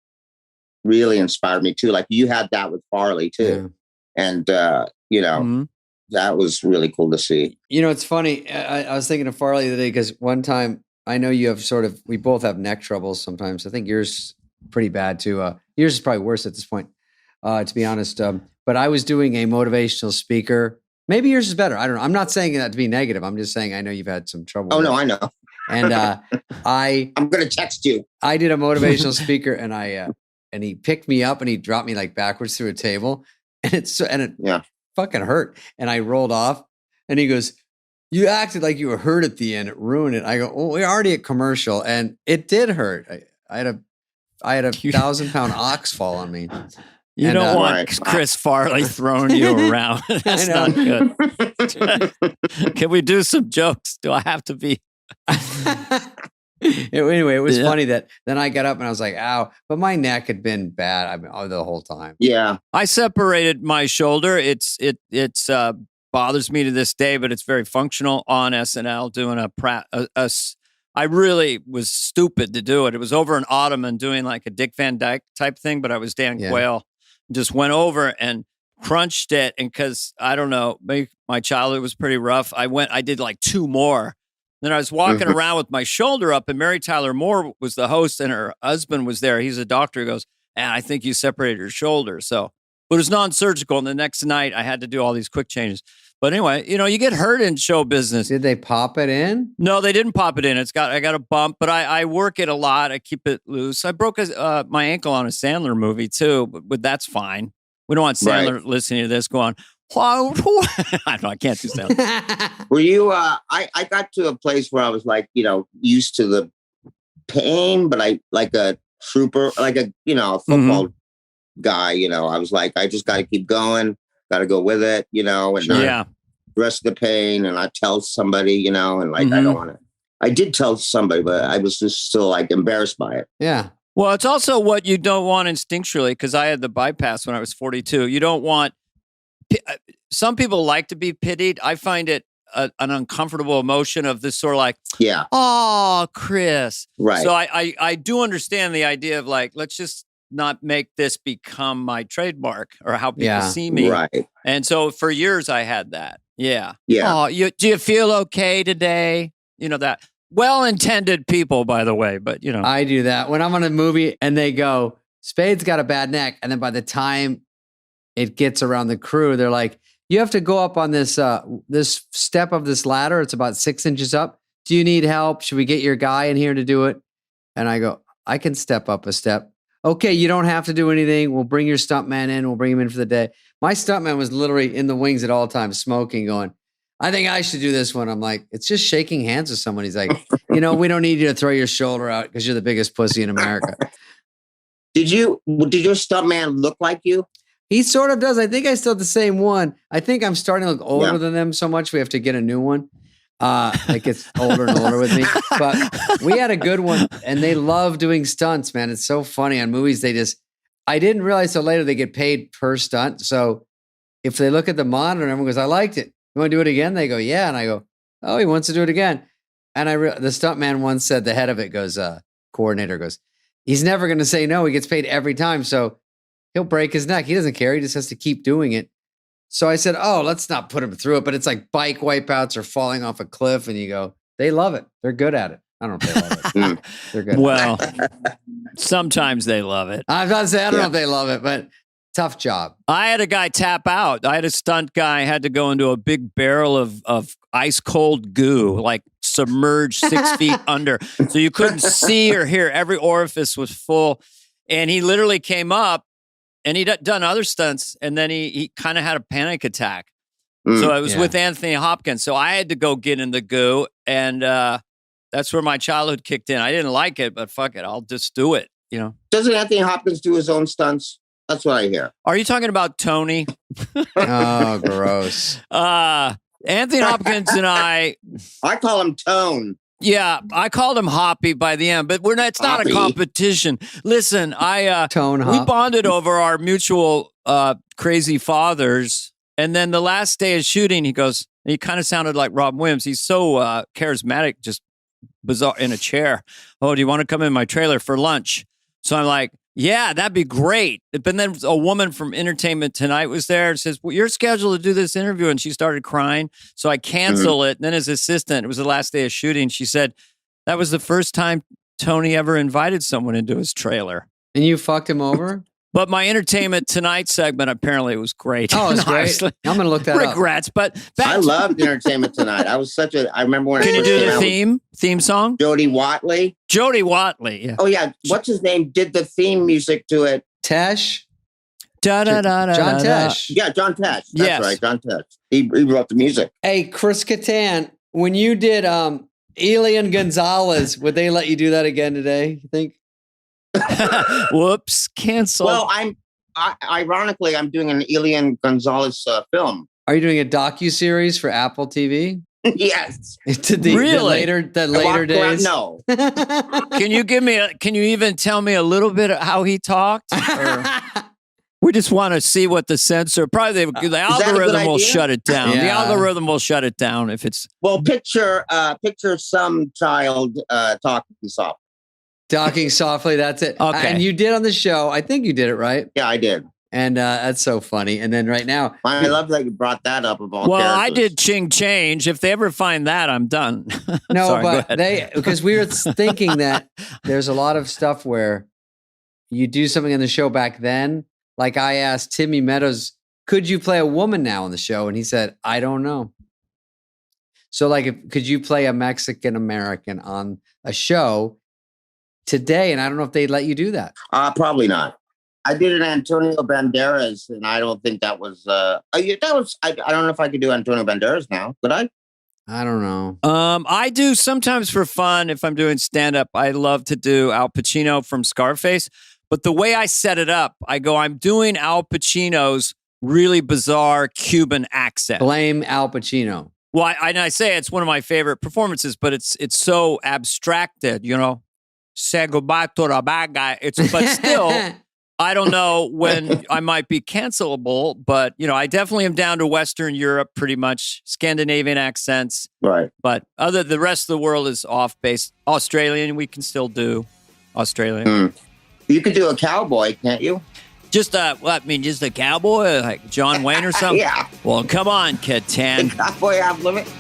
really inspired me too. You had that with Farley too. Yeah. And, that was really cool to see. It's funny. I was thinking of Farley the other day because one time I know you have we both have neck troubles sometimes. I think yours pretty bad too. Yours is probably worse at this point, to be honest. But I was doing a motivational speaker. Maybe yours is better. I don't know. I'm not saying that to be negative. I'm just saying I know you've had some trouble. Oh, no, I know. And I'm going to text you. I did a motivational speaker and and he picked me up and he dropped me backwards through a table and it fucking hurt. And I rolled off and he goes, you acted like you were hurt at the end. It ruined it. I go, well, we're already at commercial and it did hurt. I had a 1,000-pound ox fall on me. You don't want Chris Farley throwing you around. That's not good. Can we do some jokes? Do I have to be? Anyway, it was funny that then I got up and I was like, ow. But my neck had been bad the whole time. Yeah. I separated my shoulder. It's bothers me to this day, but it's very functional on SNL doing I really was stupid to do it. It was over an ottoman doing like a Dick Van Dyke type thing, but I was Dan Quayle. Just went over and crunched it. And because, I don't know, my childhood was pretty rough. I did like 2 more. Then I was walking around with my shoulder up, and Mary Tyler Moore was the host, and her husband was there. He's a doctor. He goes, I think you separated your shoulder. So, but it was non-surgical. And the next night I had to do all these quick changes. But anyway, you get hurt in show business. Did they pop it in? No, they didn't pop it in. I got a bump, but I work it a lot. I keep it loose. I broke my ankle on a Sandler movie too, but that's fine. We don't want Sandler listening to this going, I can't do Sandler. Were you, I got to a place where I was like, used to the pain, but I like a trooper, like a football guy, I was like, I just got to keep going. Got to go with it, and not rest the pain. And I tell somebody, and like, I don't want to. I did tell somebody, but I was just still like embarrassed by it. Yeah. Well, it's also what you don't want instinctually, because I had the bypass when I was 42. You don't want. Some people like to be pitied. I find it an uncomfortable emotion of this sort of like, oh, Chris. Right. So I do understand the idea of like, let's just not make this become my trademark or how people see me. Right. And so for years I had that. Yeah. Yeah. Oh, do you feel okay today? That well-intended people, by the way, but I do that when I'm on a movie and they go, Spade's got a bad neck. And then by the time it gets around the crew, they're like, you have to go up on this step of this ladder. It's about 6 inches up. Do you need help? Should we get your guy in here to do it? And I go, I can step up a step. Okay, you don't have to do anything. We'll bring your stuntman in. We'll bring him in for the day. My stuntman was literally in the wings at all times, smoking, going, I think I should do this one. I'm like, it's just shaking hands with someone. He's like, we don't need you to throw your shoulder out because you're the biggest pussy in America. Did your stuntman look like you? He sort of does. I think I still have the same one. I think I'm starting to look older than them so much we have to get a new one. It gets older and older with me. But we had a good one, and they love doing stunts, man. It's so funny on movies. I didn't realize till later they get paid per stunt. So if they look at the monitor and everyone goes, I liked it. You want to do it again? They go, yeah. And I go, oh, he wants to do it again. And the stuntman once said, the head of it goes, coordinator goes, he's never going to say no. He gets paid every time. So he'll break his neck. He doesn't care. He just has to keep doing it. So I said, oh, let's not put him through it. But it's like bike wipeouts or falling off a cliff. And you go, they love it. They're good at it. I don't know if they love it. They're good. Well, sometimes they love it. I'm not saying I don't know if they love it, but tough job. I had a guy tap out. I had a stunt guy had to go into a big barrel of ice cold goo, like submerged 6 feet under. So you couldn't see or hear. Every orifice was full. And he literally came up. And he'd done other stunts, and then he kind of had a panic attack. So it was with Anthony Hopkins. So I had to go get in the goo, and that's where my childhood kicked in. I didn't like it, but fuck it, I'll just do it. Doesn't Anthony Hopkins do his own stunts? That's what I hear. Are you talking about Tony? Oh, gross. Anthony Hopkins and I call him Tone. Yeah, I called him Hoppy by the end, but it's not a competition. Listen, we bonded over our mutual crazy fathers, and then the last day of shooting, he kind of sounded like Rob Williams. He's so charismatic, just bizarre in a chair. Oh, do you want to come in my trailer for lunch? So I'm like, yeah, that'd be great. But then a woman from Entertainment Tonight was there and says, well, you're scheduled to do this interview. And she started crying. So I cancel it. And then his assistant, it was the last day of shooting. She said, that was the first time Tony ever invited someone into his trailer. And you fucked him over? But my Entertainment Tonight segment apparently was great. Oh, it was great. I'm going to look that up. Regrets, but I loved Entertainment Tonight. I remember when Can you do the theme song? Jody Watley. Yeah. Oh yeah, what's his name? Did the theme music to it? Tesh. John Tesh. Yeah, John Tesh. That's right, John Tesh. He wrote the music. Hey, Chris Kattan, when you did Elian Gonzalez, would they let you do that again today? You think? Whoops, cancel. Well, ironically, I'm doing an Elian Gonzalez film. Are you doing a docu-series for Apple TV? Yes. Really? The later days? No. Can you even tell me a little bit of how he talked? We just want to see what the censor. Probably the algorithm will shut it down. Yeah. The algorithm will shut it down if it's. Well, picture some child talking soft. Talking softly. That's it. Okay. And you did on the show. I think you did it right. Yeah, I did. And that's so funny. And then right now, I love that you brought that up of all Well, characters. I did Ching Change. If they ever find that, I'm done. no, Sorry, but because we were thinking that there's a lot of stuff where you do something on the show back then. Like I asked Timmy Meadows, could you play a woman now on the show? And he said, I don't know. So like, could you play a Mexican American on a show today? And I don't know if they'd let you do that. Probably not. I did an Antonio Banderas, and I don't think that was. I don't know if I could do Antonio Banderas now. Could I? I don't know. I do sometimes for fun. If I'm doing stand up, I love to do Al Pacino from Scarface. But the way I set it up, I'm doing Al Pacino's really bizarre Cuban accent. Blame Al Pacino. Well, I say it's one of my favorite performances, but it's so abstracted, Say goodbye to the bad guy. But still. I don't know when I might be cancelable, but I definitely am down to Western Europe, pretty much Scandinavian accents. Right. But the rest of the world is off base. Australian, we can still do Australian. You could do a cowboy, can't you? Just just a cowboy, like John Wayne or something. Yeah. Well, come on, Catan. The cowboy off limit.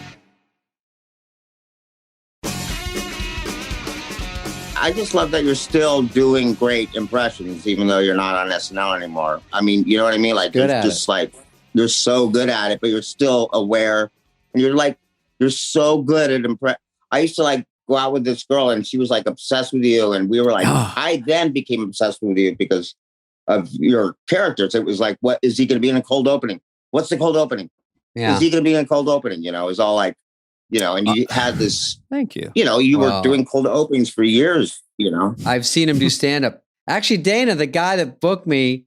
I just love that you're still doing great impressions, even though you're not on SNL anymore. I mean, you know what I mean? Like, you're so good at it, but you're still aware. And you're so good at I used to go out with this girl and she was obsessed with you. And we were I then became obsessed with you because of your characters. It was what is he going to be in a cold opening? What's the cold opening? Yeah. Is he going to be in a cold opening? It was all and you had this. Thank you. You were doing cold openings for years. I've seen him do stand up. Actually, Dana, the guy that booked me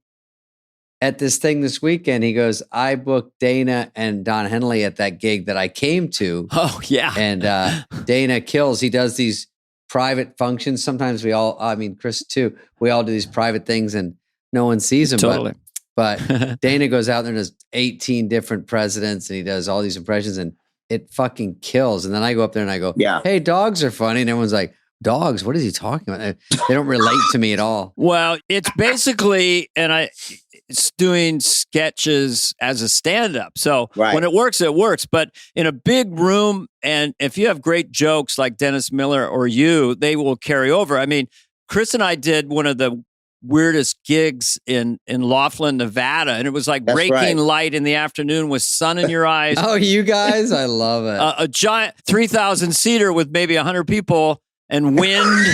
at this thing this weekend, he goes, I booked Dana and Don Henley at that gig that I came to. Oh, yeah. And Dana kills. He does these private functions. Sometimes Chris too, we all do these private things and no one sees them. Totally. But Dana goes out there and does 18 different presidents and he does all these impressions and it fucking kills. And then I go up there and I go, hey, dogs are funny. And everyone's like, dogs? What is he talking about? They don't relate to me at all. Well, it's basically, it's doing sketches as a stand-up. So when it works, it works. But in a big room, and if you have great jokes like Dennis Miller or you, they will carry over. I mean, Chris and I did one of the weirdest gigs in Laughlin, Nevada. And it was like breaking light in the afternoon with sun in your eyes. Oh, you guys, I love it. A giant 3,000 seater with maybe 100 people and wind,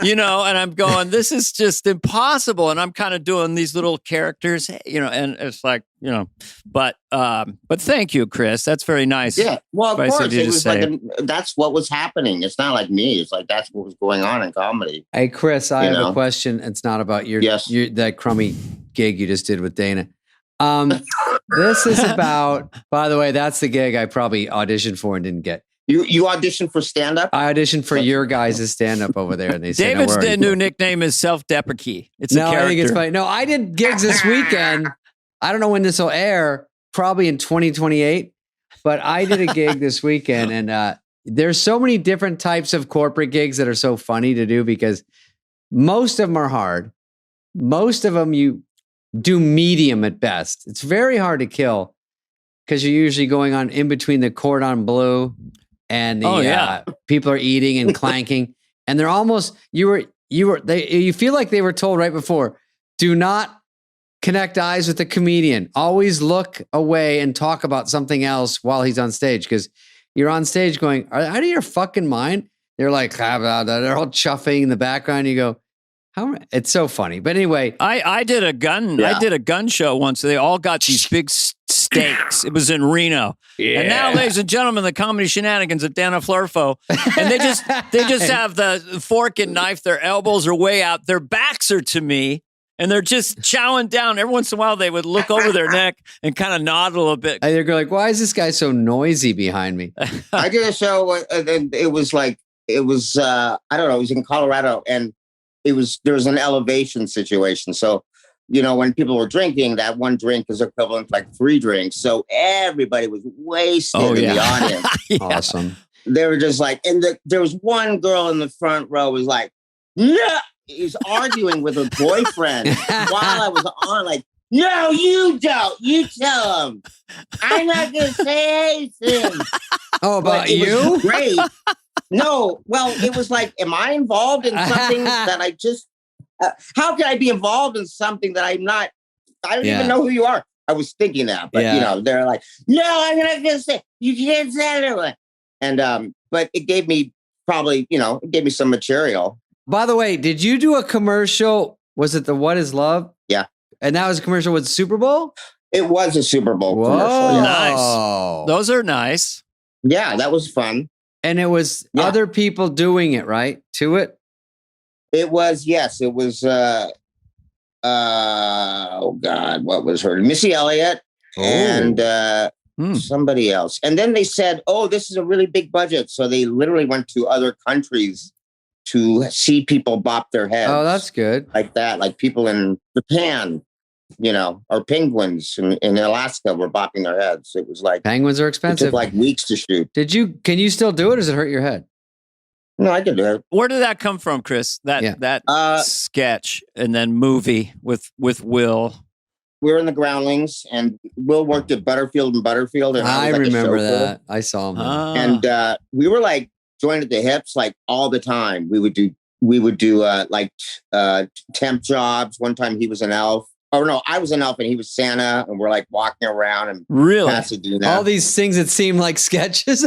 and I'm going, this is just impossible. And I'm kind of doing these little characters, and it's but thank you, Chris. That's very nice. Yeah. Well, of course, it was that's what was happening. It's not like me. It's that's what was going on in comedy. Hey, Chris, I have a question. It's not about that crummy gig you just did with Dana. This is about, by the way, that's the gig I probably auditioned for and didn't get. You auditioned for stand-up? I auditioned for your guys' stand-up over there. And they said, David's new nickname is Self-Deprecate. It's a character. I think it's funny. No, I did gigs this weekend. I don't know when this will air, probably in 2028. But I did a gig this weekend. And there's so many different types of corporate gigs that are so funny to do because most of them are hard. Most of them you do medium at best. It's very hard to kill because you're usually going on in between the cordon bleu and the people are eating and clanking, and they're almost you feel like they were told right before, do not connect eyes with the comedian. Always look away and talk about something else while he's on stage because you're on stage going, out of your fucking mind. They're like, they're all chuffing in the background. You go, it's so funny. But anyway, I did a gun show once. They all got these big steaks. It was in Reno. Yeah. And now, ladies and gentlemen, the comedy shenanigans at Dana Flurfo. And they just have the fork and knife. Their elbows are way out. Their backs are to me. And they're just chowing down. Every once in a while, they would look over their neck and kind of nod a little bit. And they're like, why is this guy so noisy behind me? I did a show, and it was I don't know, it was in Colorado, and there was an elevation situation. So when people were drinking, that one drink is equivalent to like 3 drinks. So everybody was wasted in the audience. Yeah. Awesome. They were just like, and there was one girl in the front row was like, no, he's arguing with her boyfriend while I was on, like, no, you don't. You tell him. I'm not going to say anything. Oh, about you? Great. No, well, it was like, am I involved in something that I just, how can I be involved in something that I'm not, I don't even know who you are. I was thinking that, but they're like, no, I'm not going to say, you can't say it. And, but it gave me it gave me some material. By the way, did you do a commercial? Was it the What Is Love? Yeah. And that was a commercial with the Super Bowl? It was a Super Bowl commercial. Yeah. Nice. Those are nice. Yeah, that was fun. And it was other people doing it, right? To it? It was, yes. It was, oh God, what was her? Missy Elliott and somebody else. And then they said, oh, this is a really big budget. So they literally went to other countries to see people bop their heads. Oh, that's good. Like that. Like people in Japan, or penguins in Alaska were bopping their heads. It was like... Penguins are expensive. It took like weeks to shoot. Can you still do it or does it hurt your head? No, I can do it. Where did that come from, Chris? That sketch and then movie with Will. We were in the Groundlings and Will worked at Butterfield and Butterfield. And I remember that. I saw him. And we were like joined at the hips like all the time. We would do like temp jobs. One time he was an elf. Oh no, I was an elf and he was Santa, and we're like walking around and really Pasadena. All these things that seem like sketches.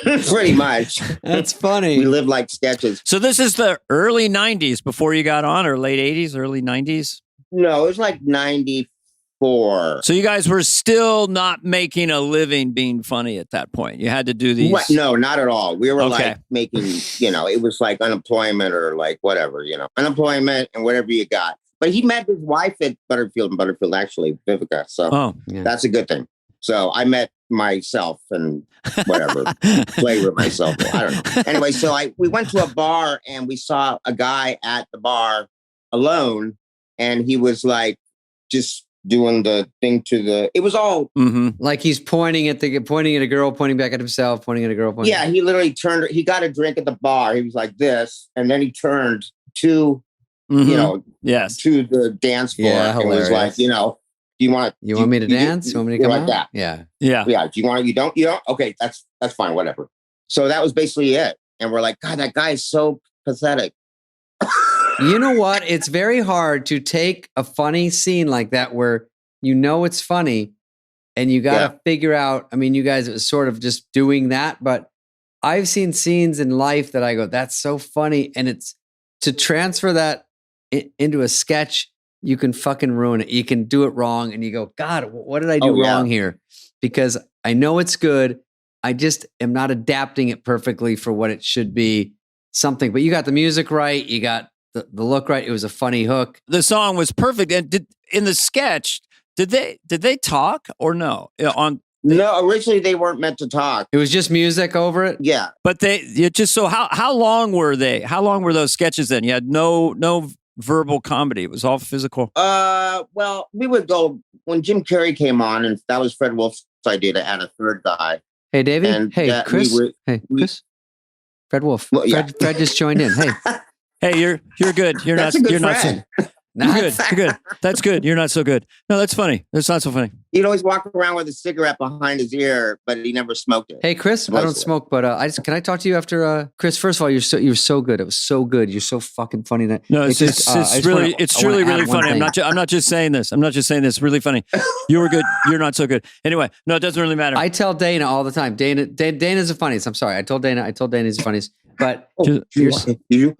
Pretty much. That's funny. We live like sketches. So this is the early 90s before you got on, or late 80s, early 90s? No, it was like 94. So you guys were still not making a living being funny at that point. You had to do these. What? No, not at all. We were like making, it was like unemployment or like whatever, unemployment and whatever you got. But he met his wife at Butterfield and Butterfield, actually, Vivica. So that's a good thing. So I met myself and whatever, play with myself. I don't know. Anyway, so we went to a bar and we saw a guy at the bar alone. And he was like just doing the thing it was all like he's pointing at a girl, pointing back at himself, pointing at a girl. Yeah, he literally turned. He got a drink at the bar. He was like this, and then he turned to to the dance floor. Yeah, and was like, do you want me to dance? You want me to come like out? that? Yeah. Do you want? You don't? Okay, that's fine. Whatever. So that was basically it. And we're like, God, that guy is so pathetic. You know what? It's very hard to take a funny scene like that where it's funny and you got to figure out. I mean, you guys are sort of just doing that, but I've seen scenes in life that I go, that's so funny. And it's to transfer that into a sketch, you can fucking ruin it. You can do it wrong and you go, God, what did I do wrong here? Because I know it's good. I just am not adapting it perfectly for what it should be. Something, but you got the music right. You got the look right. It was a funny hook. The song was perfect. And in the sketch, did they talk or no? No, originally they weren't meant to talk. It was just music over it. Yeah, but how long were they? How long were those sketches then? You had no verbal comedy. It was all physical. Well, we would go when Jim Carrey came on, and that was Fred Wolf's idea to add a third guy. Hey, Davey. Hey, Chris. Chris. Fred Wolf. Well, Fred just joined in. Hey, you're good. You're not so good. You're good. That's good. You're not so good. No, that's funny. That's not so funny. He'd always walk around with a cigarette behind his ear, but he never smoked it. Hey, Chris, I don't smoke, but can I talk to you after Chris? First of all, you're so good. It was so good. You're so fucking funny. No, it's truly really funny. I'm not just saying this. It's really funny. You were good. You're not so good. Anyway, no, it doesn't really matter. I tell Dana all the time. Dana's the funniest. I'm sorry. I told Dana he's the funniest. But no. You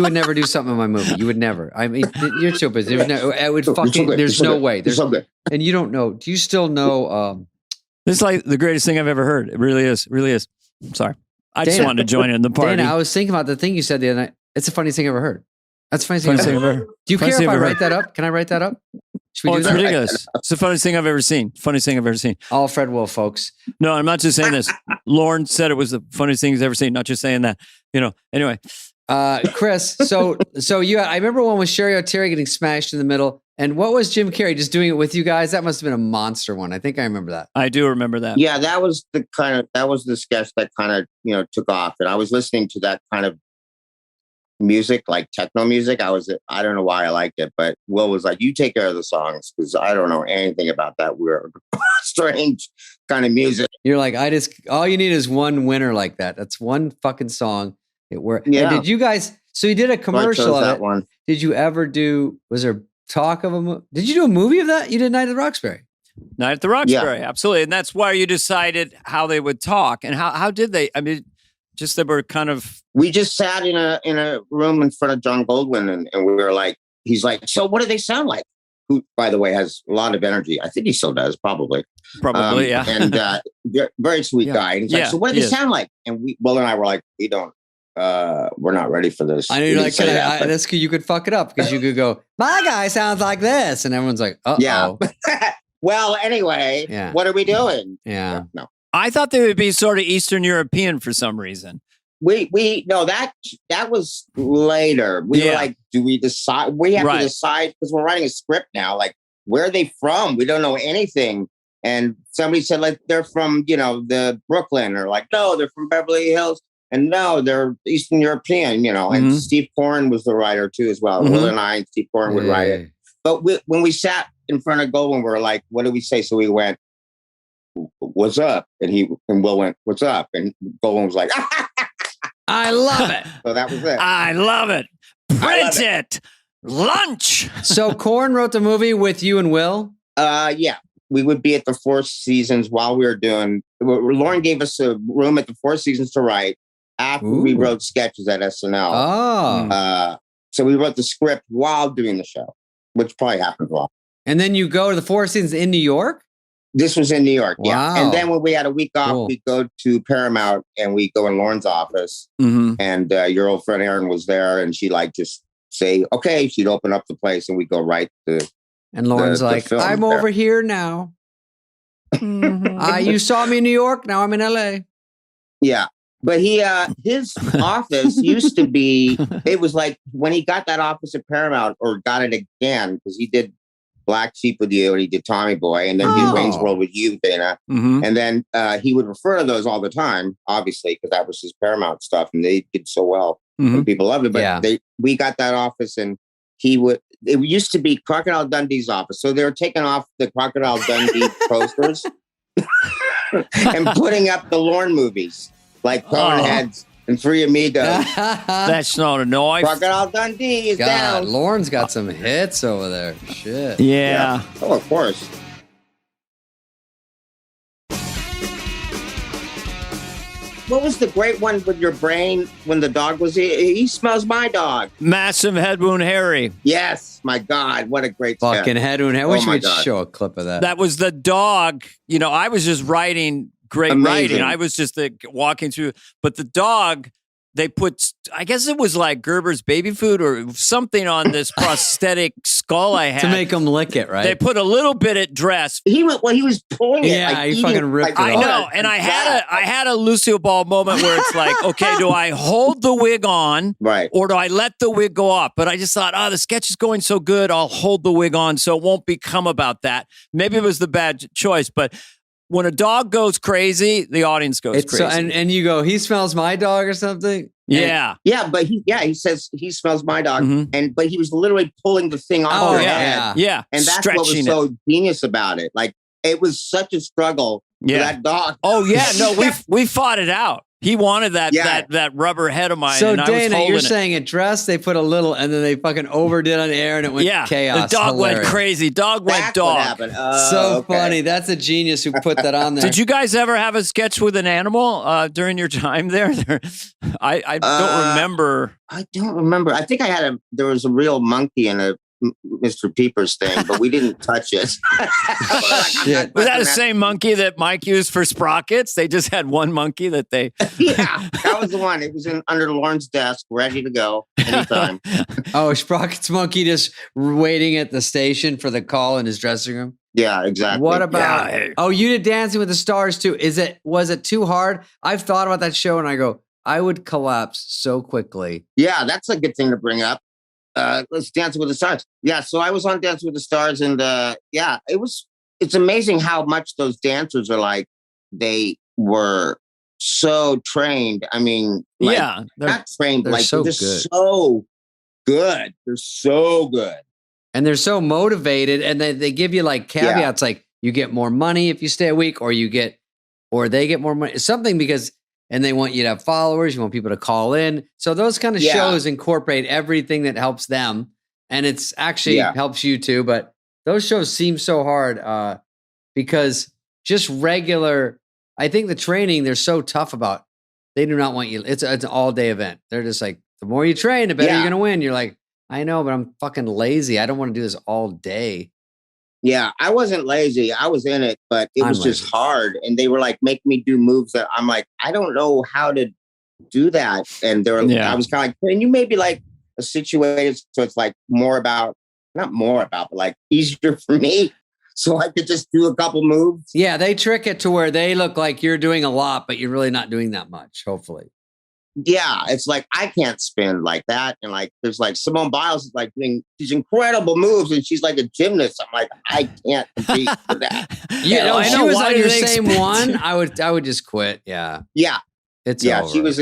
would never do something in my movie. You would never. I mean, you're so busy. There's no way. And you don't know. Do you still know? This is like the greatest thing I've ever heard. It really is. Really is. I'm sorry. I just wanted to join in the party. Dana, I was thinking about the thing you said the other night. It's the funniest thing I've ever heard. That's the funniest thing I've ever heard. Do you care if I write that up? Can I write that up? Should we do it's that? ridiculous. It's the funniest thing I've ever seen. Funniest thing I've ever seen. All Fred Wolf, folks. No, I'm not just saying this. Lauren said it was the funniest thing he's ever seen. Not just saying that. Anyway. Chris, so I remember one with Sherry O'Terry getting smashed in the middle. And what was Jim Carrey just doing it with you guys? That must have been a monster one. I think I remember that. I do remember that. Yeah, that was the sketch that kind of, took off. And I was listening to that kind of music, like techno music. I don't know why I liked it, but Will was like, you take care of the songs because I don't know anything about that weird, strange kind of music. You're like, all you need is one winner like that. That's one fucking song. It worked. Yeah. Did you guys, so you did a commercial of it. One. Did you ever was there talk of a movie? Did you do a movie of that? You did Night at the Roxbury. Night at the Roxbury, absolutely. And that's why you decided how they would talk. And how did they? I mean, just they were kind of. We just sat in a room in front of John Goldwyn, and we were like, he's like, so what do they sound like? Who, by the way, has a lot of energy. I think he still does, probably. Probably, yeah. And very sweet guy. And he's like, so what do they sound like? And Will and I were like, we're not ready for this. I know you're like, that's you could fuck it up because you could go, my guy sounds like this. And everyone's like, uh-oh. Yeah. Well, anyway, what are we doing? Yeah. No. I thought they would be sort of Eastern European for some reason. No, that was later. We were like, do we decide? We have to decide because we're writing a script now. Like, where are they from? We don't know anything. And somebody said, like, they're from, the Brooklyn, or like, no, they're from Beverly Hills. And no, they're Eastern European, and Steve Corrin was the writer too, as well. Will and I and Steve Corrin would write it. But when we sat in front of Goldwyn, we were like, what do we say? So we went, what's up? And Will went, what's up? And Goldwyn was like, I love it. So that was it. I love it. Print it. Lunch. So Corrin wrote the movie with you and Will? Yeah. We would be at the Four Seasons while we were doing, Lauren gave us a room at the Four Seasons to write after we wrote sketches at SNL. Oh. So we wrote the script while doing the show, which probably happens a lot. And then you go to the Four Seasons in New York? This was in New York, wow. Yeah. And then when we had a week off, we go to Paramount and we go in Lauren's office. And your old friend Erin was there, and she like just say, okay, she'd open up the place and we go write and Lauren's like, I'm over here now. You saw me in New York, now I'm in LA. Yeah. But his office used to be, it was like when he got that office at Paramount, or got it again, because he did Black Sheep with you and he did Tommy Boy, and then he did Wayne's World with you, Dana. And then he would refer to those all the time, obviously, because that was his Paramount stuff, and they did so well and people loved it. But we got that office, and it used to be Crocodile Dundee's office. So they were taking off the Crocodile Dundee posters and putting up the Lorne movies. Like Coneheads and Three Amigos. That's not a noise. Crocodile Dundee is down. Lauren's got some hits over there. Shit. Yeah. Oh, of course. What was the great one with your brain when the dog was here? He smells my dog. Massive Head Wound Harry. Yes. My God. What a great fucking Head Wound Harry. I wish we'd God. show a clip of that. That was the dog. I was just writing great writing. I was just walking through, but the dog, they put, I guess it was like Gerber's baby food or something on this prosthetic skull I had. To make him lick it, right? They put a little bit at dress. He was pulling it. Yeah, he fucking ripped it off. I know. And I had a Lucille Ball moment where it's like, okay, do I hold the wig on? Right. Or do I let the wig go off? But I just thought, the sketch is going so good, I'll hold the wig on so it won't become about that. Maybe it was the bad choice, but when a dog goes crazy, the audience goes crazy. And you go, he smells my dog or something? Yeah. Yeah, but he says he smells my dog. But he was literally pulling the thing off her head. Yeah. And that's what was so genius about it. Like, it was such a struggle for that dog. Oh, yeah. No, we fought it out. He wanted that rubber head of mine. So, and I was Dana, you're saying at dress, they put a little, and then they fucking overdid on air, and it went chaos. The dog Hilarious. went crazy. Dog went dog. What happened. So funny. That's a genius who put that on there. Did you guys ever have a sketch with an animal during your time there? I don't remember. I don't remember. I think there was a real monkey in a Mr. Peepers thing, but we didn't touch it. Shit. Was that the same monkey that Mike used for sprockets? They just had one monkey that they... Yeah, that was the one. It was under Lauren's desk, ready to go anytime. Oh, Sprocket's monkey just waiting at the station for the call in his dressing room? Yeah, exactly. What about... Yeah. Oh, you did Dancing with the Stars too. Was it too hard? I've thought about that show and I go, I would collapse so quickly. Yeah, that's a good thing to bring up. Let's Dance with the Stars. Yeah, so I was on Dance with the Stars, and it's amazing how much those dancers are like. They were so trained. I mean, they're not trained, they're so good. So good. They're so good. And they're so motivated, and they give you like caveats, like you get more money if you stay a week, or they get more money. Something because... And they want you to have followers. You want people to call in. So those kind of shows incorporate everything that helps them. And it's actually helps you too. But those shows seem so hard because just regular, I think the training, they're so tough about, they do not want you. It's an all day event. They're just like, the more you train, the better you're going to win. You're like, I know, but I'm fucking lazy. I don't want to do this all day. Yeah, I wasn't lazy. I was in it, but it was just hard. And they were like, make me do moves that I'm like, I don't know how to do that. And I was kind of like, can you maybe like a situated so it's like not more about, but like easier for me so I could just do a couple moves. Yeah, they trick it to where they look like you're doing a lot, but you're really not doing that much, hopefully. Yeah, it's like I can't spin like that. And like there's like Simone Biles is like doing these incredible moves and she's like a gymnast. I'm like, I can't compete with that. If she was on your same one, I would just quit. Yeah. Yeah. It's over. She was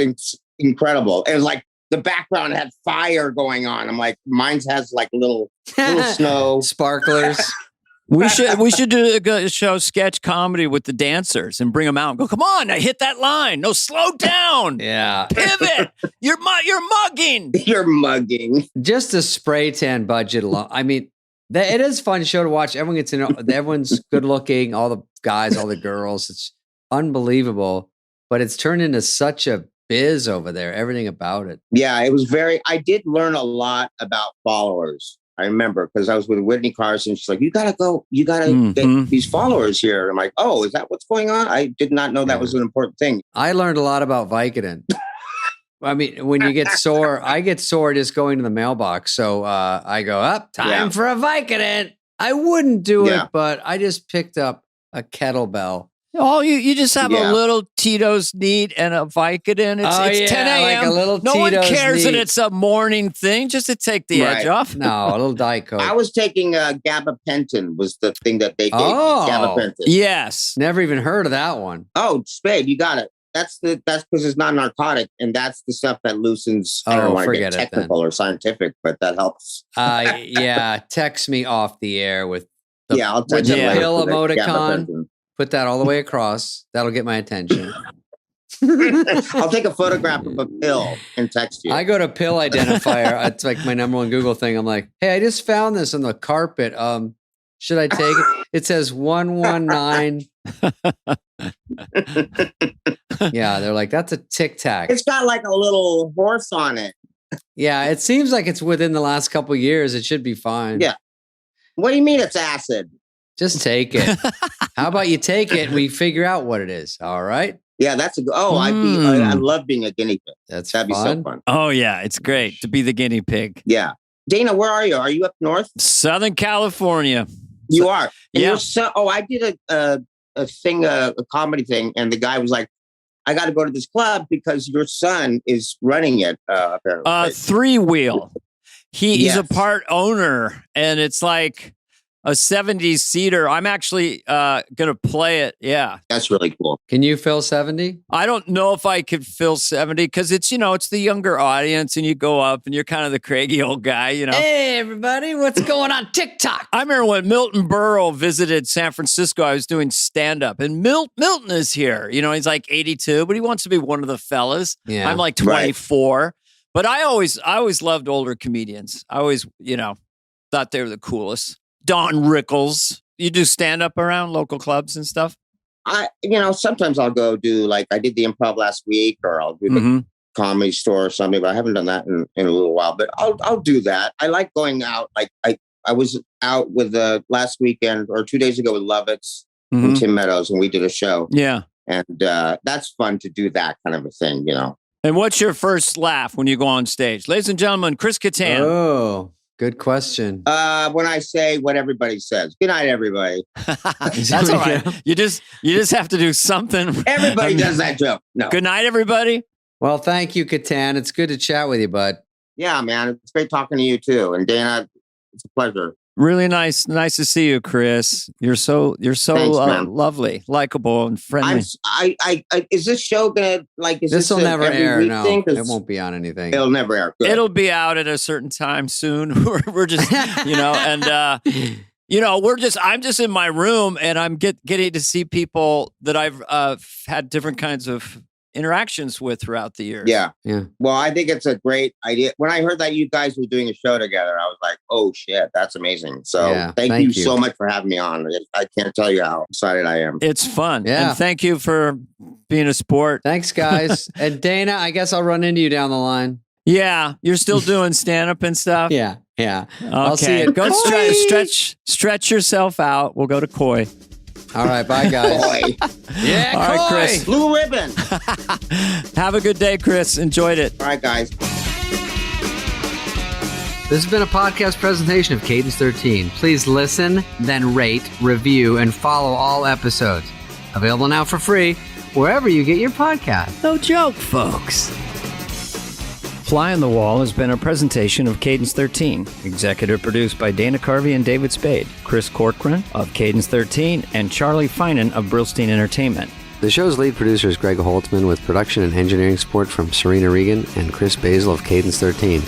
incredible. It was like the background had fire going on. I'm like, mine has like little snow sparklers. We should do a show sketch comedy with the dancers and bring them out and go, come on, I hit that line. No, slow down. Yeah. Pivot. You're mugging. You're mugging. Just a spray tan budget alone. I mean, it is a fun show to watch. Everyone gets to know, everyone's good looking, all the guys, all the girls. It's unbelievable, but it's turned into such a biz over there. Everything about it. Yeah, I did learn a lot about followers. I remember because I was with Whitney Carson. She's like, you got to get these followers here. I'm like, oh, is that what's going on? I did not know that was an important thing. I learned a lot about Vicodin. I mean, when you get sore, I get sore just going to the mailbox. So I go up, time for a Vicodin. I wouldn't do it, but I just picked up a kettlebell. Oh, you just have a little Tito's neat and a Vicodin. It's 10 a.m. Like a little no Tito's one cares neat. that it's a morning thing, just to take the edge off. No, a little Diet Coke. I was taking gabapentin was the thing that they gave me. Gabapentin. Yes. Never even heard of that one. Oh, Spade, you got it. That's because it's not narcotic, and that's the stuff that loosens. I don't want to get technical or scientific, but that helps. Text me off the air with I'll text the you pill emoticon. Put that all the way across. That'll get my attention. I'll take a photograph of a pill and text you. I go to pill identifier. It's like my number one Google thing. I'm like, hey, I just found this on the carpet. Should I take it? It says 119. Yeah, they're like, that's a Tic Tac. It's got like a little horse on it. Yeah, it seems like it's within the last couple of years. It should be fine. Yeah. What do you mean it's acid? Just take it. How about you take it and we figure out what it is? All right. Yeah, that's I love being a guinea pig. That'd be so fun. Oh yeah, it's great to be the guinea pig. Yeah. Dana, where are you? Are you up north? Southern California. You are. And yeah. I did a comedy thing, and the guy was like, I got to go to this club because your son is running it. Apparently. Three Wheel. He's a part owner, and it's like a 70s seater. I'm actually going to play it. Yeah. That's really cool. Can you fill 70? I don't know if I could fill 70 because it's the younger audience and you go up and you're kind of the craggy old guy, Hey, everybody, what's going on TikTok? I remember when Milton Berle visited San Francisco, I was doing stand-up and Milton is here. He's like 82, but he wants to be one of the fellas. Yeah. I'm like 24. Right. But I always loved older comedians. I always, thought they were the coolest. Don Rickles. You do stand-up around local clubs and stuff? Sometimes I'll go do, like, I did the Improv last week, or I'll do the Comedy Store or something, but I haven't done that in a little while. But I'll do that. I like going out. Like, I was out with last weekend or 2 days ago with Lovitz and Tim Meadows, and we did a show. Yeah. And that's fun to do that kind of a thing, you know. And what's your first laugh when you go on stage? Ladies and gentlemen, Chris Kattan. Oh, good question. When I say what everybody says, good night, everybody. That's all right. You just have to do something. Everybody does that joke. No. Good night, everybody. Well, thank you, Kattan. It's good to chat with you, bud. Yeah, man. It's great talking to you too. And Dana, it's a pleasure. Really nice to see you, Chris. You're so Thanks, lovely, likable, and friendly. Is this show gonna This will never air? No, thing? it won't be on anything. It'll never air. Good. It'll be out at a certain time soon. We're just, and I'm just in my room, and I'm getting to see people that I've had different kinds of interactions with throughout the years. Yeah. Well, I think it's a great idea. When I heard that you guys were doing a show together, I was like, oh shit, that's amazing. So thank you so much for having me on. I can't tell you how excited I am. It's fun. Yeah. And thank you for being a sport. Thanks, guys. And Dana, I guess I'll run into you down the line. Yeah. You're still doing stand-up and stuff? Yeah. Okay. I'll see you. Go stretch yourself out. We'll go to Koi. All right. Bye, guys. Boy. Yeah, all right, Chris. Blue ribbon. Have a good day, Chris. Enjoyed it. All right, guys. This has been a podcast presentation of Cadence 13. Please listen, then rate, review, and follow all episodes. Available now for free wherever you get your podcast. No joke, folks. Fly on the Wall has been a presentation of Cadence 13, executive produced by Dana Carvey and David Spade, Chris Corcoran of Cadence 13, and Charlie Finan of Brillstein Entertainment. The show's lead producer is Greg Holtzman with production and engineering support from Serena Regan and Chris Basil of Cadence 13.